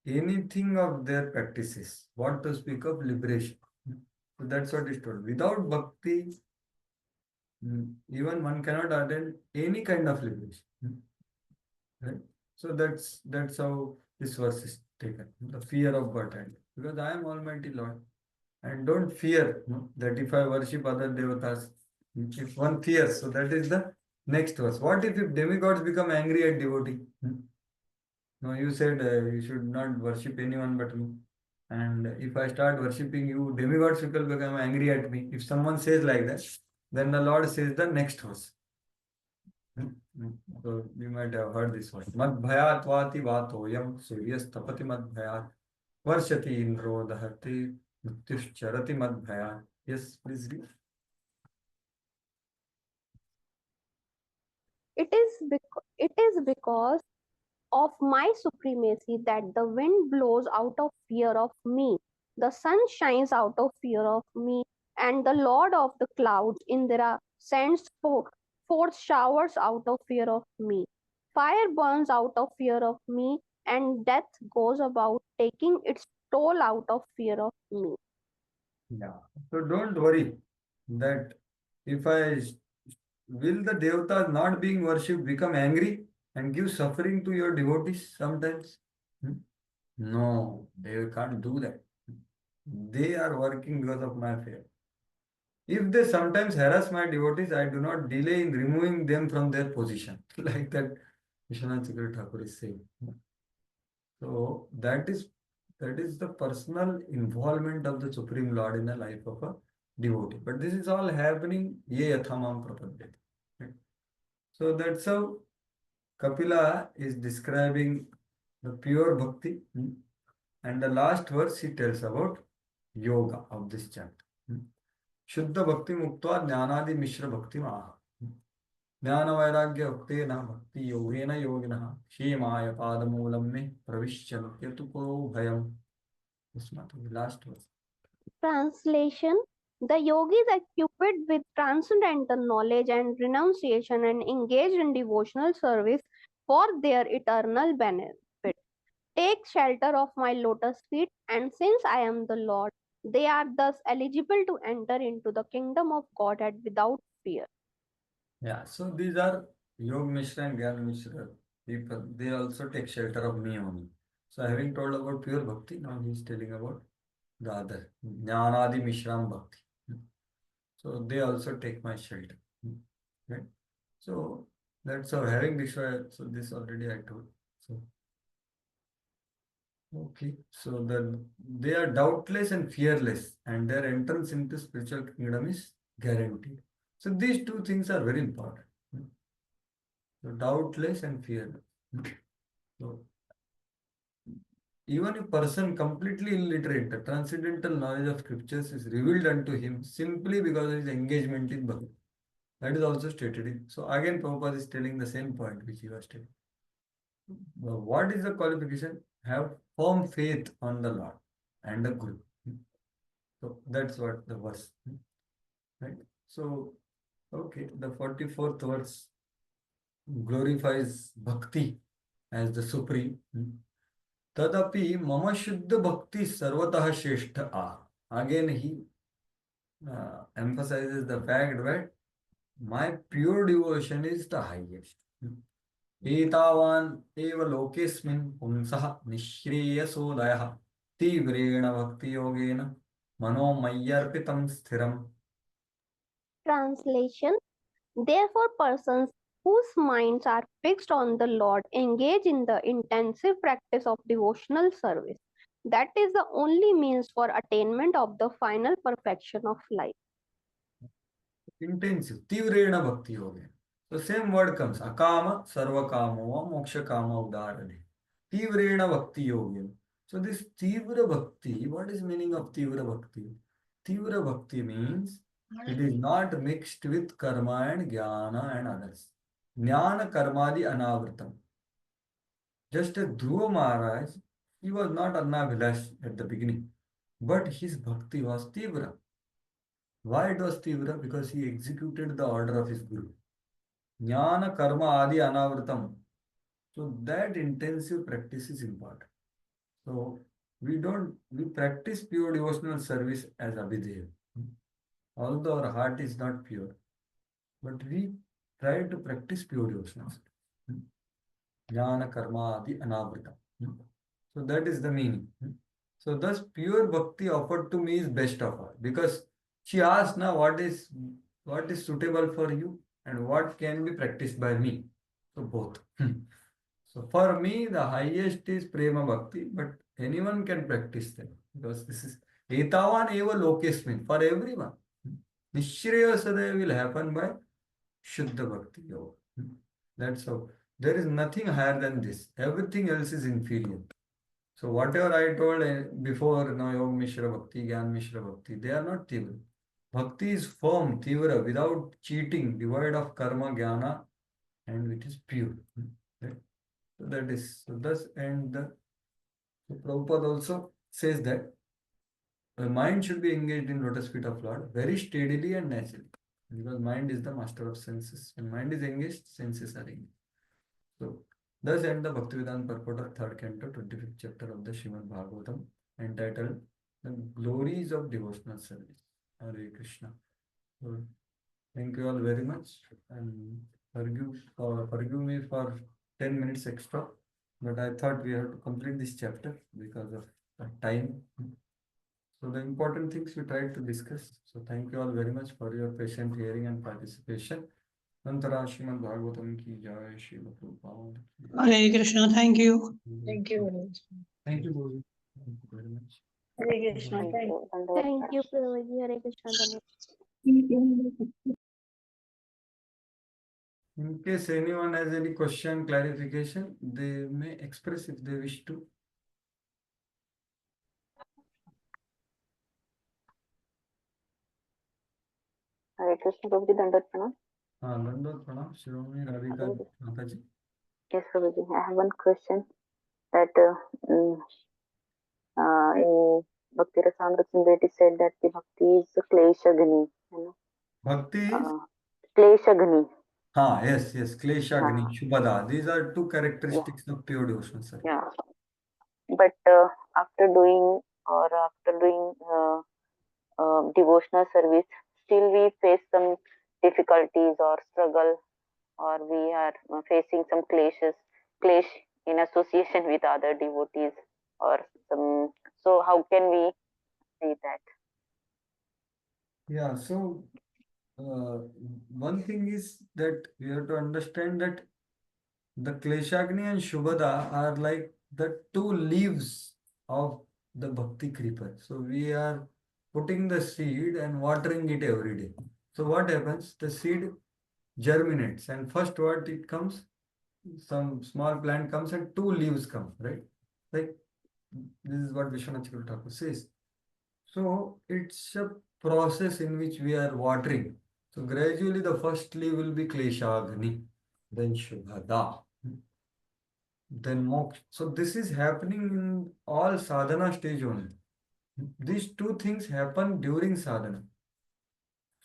anything of their practices. What to speak of liberation? So that's what is told. Without bhakti, even one cannot attain any kind of liberation. Right? So that's how this verse is taken. The fear of Godhead. Because I am Almighty Lord. And don't fear that if I worship other devatas, if one fears, so that is the next verse. What if demigods become angry at devotee? No, you said you should not worship anyone but me. And if I start worshipping you, demigods will become angry at me. If someone says like that, then the Lord says the next verse. So you might have heard this one. Mad bhayat vati vatoyam suryas tapati mad bhayat varshati indro dahati mrityushcharati mad bhayat. Yes, please read. It is because of my supremacy that the wind blows out of fear of me, the sun shines out of fear of me, and the Lord of the clouds, Indra, sends forth showers out of fear of me. Fire burns out of fear of me, and death goes about taking its toll out of fear of me. Yeah. So don't worry that if will the devatas not being worshipped become angry and give suffering to your devotees sometimes? No, they can't do that. They are working because of my fear. If they sometimes harass my devotees, I do not delay in removing them from their position. Like that Vishwanath Chakravarti Thakur is saying. So that is the personal involvement of the Supreme Lord in the life of a devotee. But this is all happening ye yathamam prapadyate. Right? So that's how Kapila is describing the pure bhakti. And the last verse he tells about yoga of this chapter. Shuddha bhakti muktva jnanadi mishra bhakti maha. ज्ञान वैराग्य उक्तेन भक्ति योगेन योगिनः क्षेमाय पादमूलं मे प्रविश्य यतुको भयम्. Last verse. Translation: the yogis equipped with transcendental knowledge and renunciation and engaged in devotional service for their eternal benefit take shelter of my lotus feet, and since I am the Lord, they are thus eligible to enter into the kingdom of Godhead without fear. Yeah, so these are Yog Mishra and Gyan Mishra people. They also take shelter of me only. So having told about pure bhakti, now he is telling about the other Jnanadi Mishram Bhakti. So they also take my shelter. Right? So that's how having Vishwa, so this already I told. So okay, so they are doubtless and fearless, and their entrance into spiritual kingdom is guaranteed. So these two things are very important. So doubtless and fearless. So even a person completely illiterate, the transcendental knowledge of scriptures is revealed unto him simply because of his engagement in Bhakti. That is also stated in. So again, Prabhupada is telling the same point which he was telling. What is the qualification? Have firm faith on the Lord and the Guru. So that's what the verse. Right? So, okay, the 44th verse glorifies Bhakti as the supreme. Tadapi mama shuddha bhakti sarvatah shrestha ah. Again, he emphasizes the fact that my pure devotion is the highest. एतावान् एव लोकेस्मिन् पुंसः निःश्रेयसोदयः तीव्रेण भक्तियोगेन मनोमय्यर्पितं स्थिरम्. Translation: therefore, persons whose minds are fixed on the Lord engage in the intensive practice of devotional service. That is the only means for attainment of the final perfection of life. Intensive, तीव्रेण भक्तियोगेन. So same word comes. Akama sarvakamo va moksha kama udarane. Tivrena bhakti yogin. So this Tivra bhakti, what is meaning of Tivra bhakti? Tivra bhakti means it is not mixed with karma and jnana and others. Jnana karmadi anavritam. Just as Dhruva Maharaj, he was not Annabhilash at the beginning, but his bhakti was Tivra. Why it was Tivra? Because he executed the order of his Guru. Jnana karma adi anavritam. So that intensive practice is important. So we practice pure devotional service as Abhidev. Although our heart is not pure, but we try to practice pure devotional service. Jnana karma adi anavritam. So that is the meaning. So thus pure bhakti offered to me is best of all, because she asked now what is suitable for you and what can be practiced by me. So both. So for me the highest is prema bhakti, but anyone can practice them. because this is etavan eva lokesmin for everyone. Nishreya sadaya will happen by Shuddha Bhakti Yoga. That's how. There is nothing higher than this. Everything else is inferior. So whatever I told before, Yoga Mishra Bhakti, Gyan Mishra Bhakti, they are not Tivra. Bhakti is firm, Tivra, without cheating, devoid of karma, jnana, and it is pure. Right? So that is, so thus, and so Prabhupada also says that the mind should be engaged in lotus feet of Lord very steadily and naturally. Because mind is the master of senses. When mind is engaged, senses are engaged. So, thus end the Bhaktivedanta purport of 3rd canto, 25th chapter of the Srimad Bhagavatam, entitled The Glories of Devotional Service. Hare Krishna. So, thank you all very much, and forgive me for 10 minutes extra, but I thought we have to complete this chapter because of time. So the important things we tried to discuss. So thank you all very much for your patient hearing and participation. Nantara Srimad Bhagavatam ki jai, Srila Prabhupada ki jai. Hare Krishna. Thank you. Thank you very much. Thank you, Guruji. Thank you very much. Hare Krishna. Thank Thank you. Thank you, Prabhuji. Hare Krishna. Dhanyavad. In case anyone has any question, clarification, they may express if they wish to. Hare Krishna, Prabhuji, Dandavat Pranam. Dandot Pranam, Shiromani Radhika Mataji. Yes, Prabhuji. I have one question that in Bhakti Rasamrita it is said that the Bhakti is Kleshagni. Bhakti is? Kleshagni. Yes, Kleshagni, Shubhada. These are two characteristics of pure devotional service. Yeah. But after doing devotional service, still we face some difficulties or struggle, or we are facing some clash in association with other devotees, or some. So how can we see that? Yeah, so one thing is that we have to understand that the Kleshagni and Shubhada are like the two leaves of the Bhakti creeper. So we are putting the seed and watering it every day. So what happens? The seed germinates, and first what it comes, some small plant comes and two leaves come, right? Like this is what Vishwanath Chakravarti Thakur says. So it's a process in which we are watering. So gradually the first leaf will be Kleshagni, then Shubhada, then Moksha. So this is happening in all sadhana stage only. These two things happen during sadhana.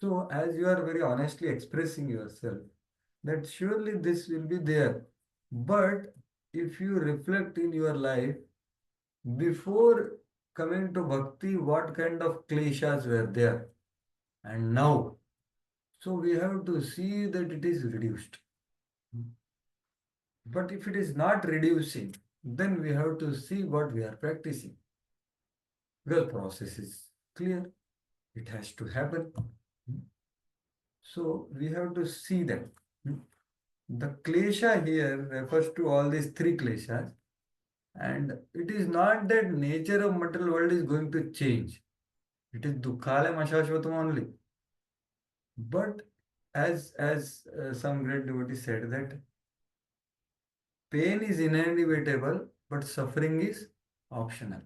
So as you are very honestly expressing yourself, that surely this will be there. But if you reflect in your life, before coming to bhakti, what kind of kleshas were there? And now, so we have to see that it is reduced. But if it is not reducing, then we have to see what we are practicing. Because process is clear. It has to happen. So we have to see that. The klesha here refers to all these three kleshas. And it is not that nature of material world is going to change. It is dukkhalaya ashashvatam only. But as some great devotee said that pain is inevitable, but suffering is optional.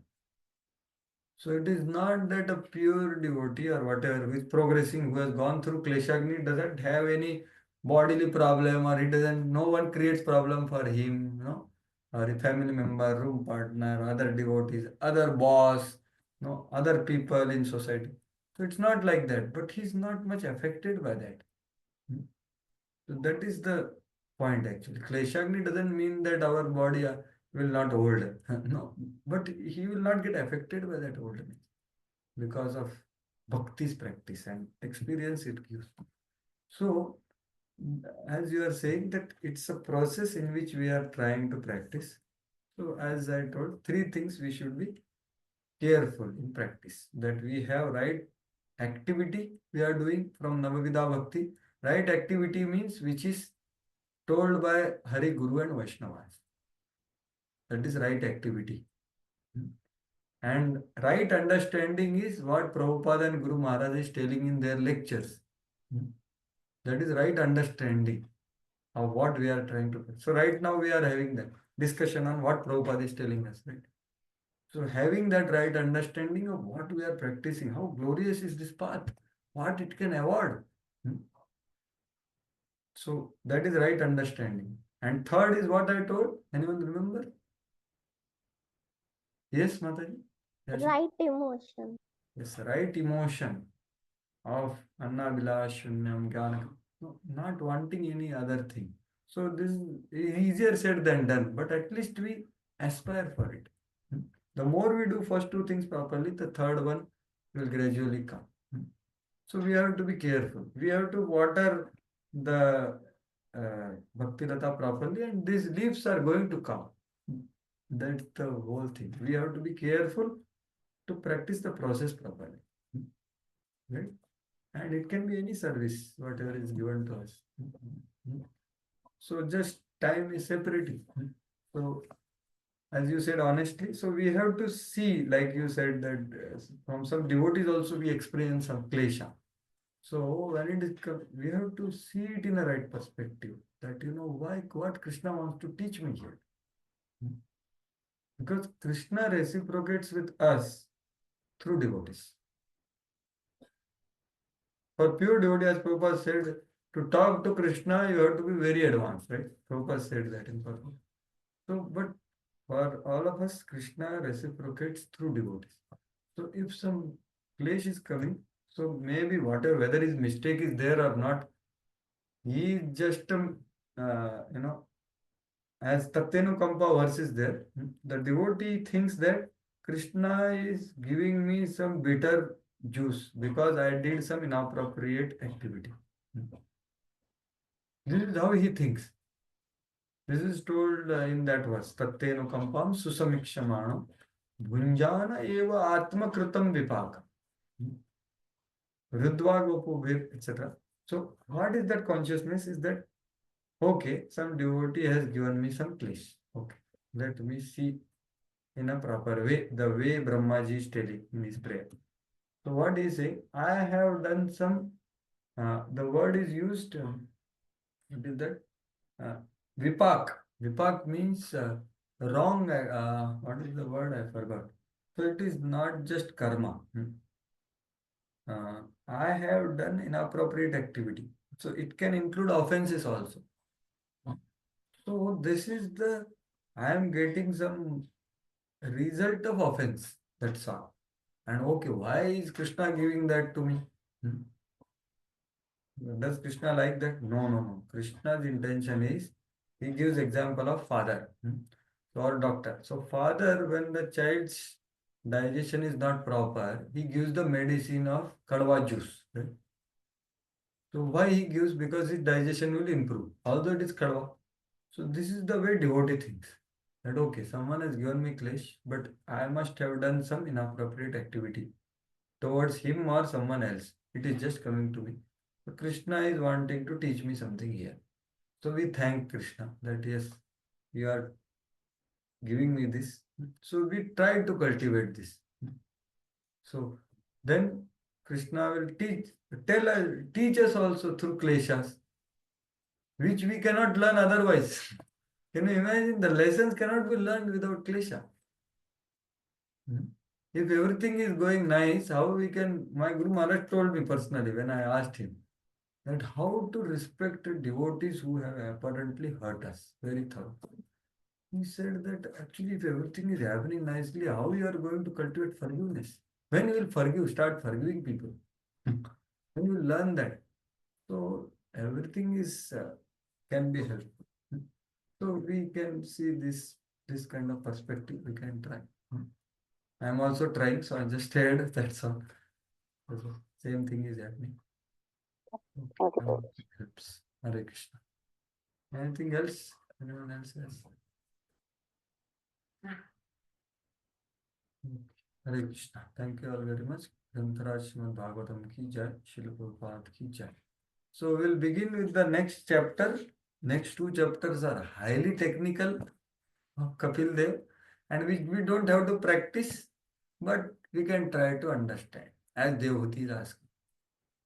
So it is not that a pure devotee or whatever who is progressing, who has gone through Kleshagni, doesn't have any bodily problem, or no one creates problem for him, or a family member, room partner, other devotees, other boss, other people in society. So it's not like that, but he's not much affected by that. So that is the point actually. Kleshagni doesn't mean that our body will not hold. No, but he will not get affected by that oldness because of bhakti's practice and experience it gives. So, as you are saying that it's a process in which we are trying to practice. So, as I told, three things we should be careful in practice, that we have right activity we are doing from Navavida Bhakti. Right activity means which is told by Hari, Guru and Vaishnavas. That is right activity. And right understanding is what Prabhupada and Guru Maharaj is telling in their lectures. That is right understanding of what we are trying to. So right now we are having that discussion on what Prabhupada is telling us, right? So having that right understanding of what we are practicing, how glorious is this path, what it can award. So that is right understanding. And third is what I told. Anyone remember? Yes, Mataji? Yes. Right emotion. Yes, right emotion of Annabilash, Shunyam, Jnana. No, not wanting any other thing. So this is easier said than done, but at least we aspire for it. The more we do first two things properly, the third one will gradually come. So we have to be careful. We have to water the Bhakti Lata properly, and these leaves are going to come. That's the whole thing. We have to be careful to practice the process properly. Right? And it can be any service, whatever is given to us. So just time is separating. So as you said honestly, so we have to see, like you said, that from some devotees also we experience some klesha. So when it is, we have to see it in a right perspective. That why what Krishna wants to teach me here. Because Krishna reciprocates with us through devotees. For pure devotee, as Prabhupada said, to talk to Krishna, you have to be very advanced, right? Prabhupada said that in Purpose. So, but for all of us, Krishna reciprocates through devotees. So, if some clash is coming, so maybe whatever, whether his mistake is there or not, he is just, as Tatyanukampa verse is there, the devotee thinks that Krishna is giving me some bitter juice because I did some inappropriate activity. This is how he thinks. This is told in that verse. Tatyanukampam susamikshamano bhunjana eva atma kritam vipaka. Ridvagopubhir, etc. So, what is that consciousness? Is that okay, some devotee has given me some place. Okay, let me see in a proper way, the way Brahmaji is telling in his prayer. So what he is saying, I have done some, the word is used, what is that? Vipak. Vipak means wrong, what is the word? I forgot. So it is not just karma. I have done inappropriate activity. So it can include offenses also. So this is I am getting some result of offense. That's all. And okay, why is Krishna giving that to me? Does Krishna like that? No, no, no. Krishna's intention is, he gives example of father or doctor. So father, when the child's digestion is not proper, he gives the medicine of kadwa juice. Right? So why he gives? Because his digestion will improve, although it is kadwa. So this is the way devotee thinks. That okay, someone has given me klesh, but I must have done some inappropriate activity towards him or someone else. It is just coming to me. So Krishna is wanting to teach me something here. So we thank Krishna that yes, you are giving me this. So we try to cultivate this. So then Krishna will teach us also through kleshas, which we cannot learn otherwise. Can you imagine? The lessons cannot be learned without klesha. If everything is going nice, how we can, my Guru Maharaj told me personally when I asked him that how to respect devotees who have apparently hurt us very thoroughly. He said that actually if everything is happening nicely, how you are going to cultivate forgiveness? When you will forgive, start forgiving people. When you learn that. So everything is can be helpful. So we can see this kind of perspective we can try. I am also trying, so I just shared. That's all. Same thing is happening. Okay. Helps. Hare Krishna. Anything else? Anyone else has? Hare Krishna. Thank you all very much. Grantaraj Srimad Bhagavatam ki jai. Srila Prabhupada ki jai. So we'll begin with the next chapter. Next two chapters are highly technical of Kapil Dev, and we don't have to practice. but we can try to understand, as Devhuti is asking,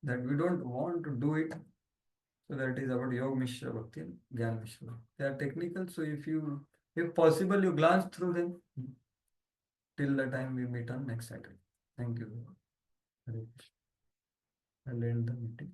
that we don't want to do it. So that is about Yoga Mishra Bhakti and Gyan Mishra Bhakti. They are technical, so if possible, you glance through them till the time we meet on next Saturday. Thank you. Hare Krishna. I'll end the meeting.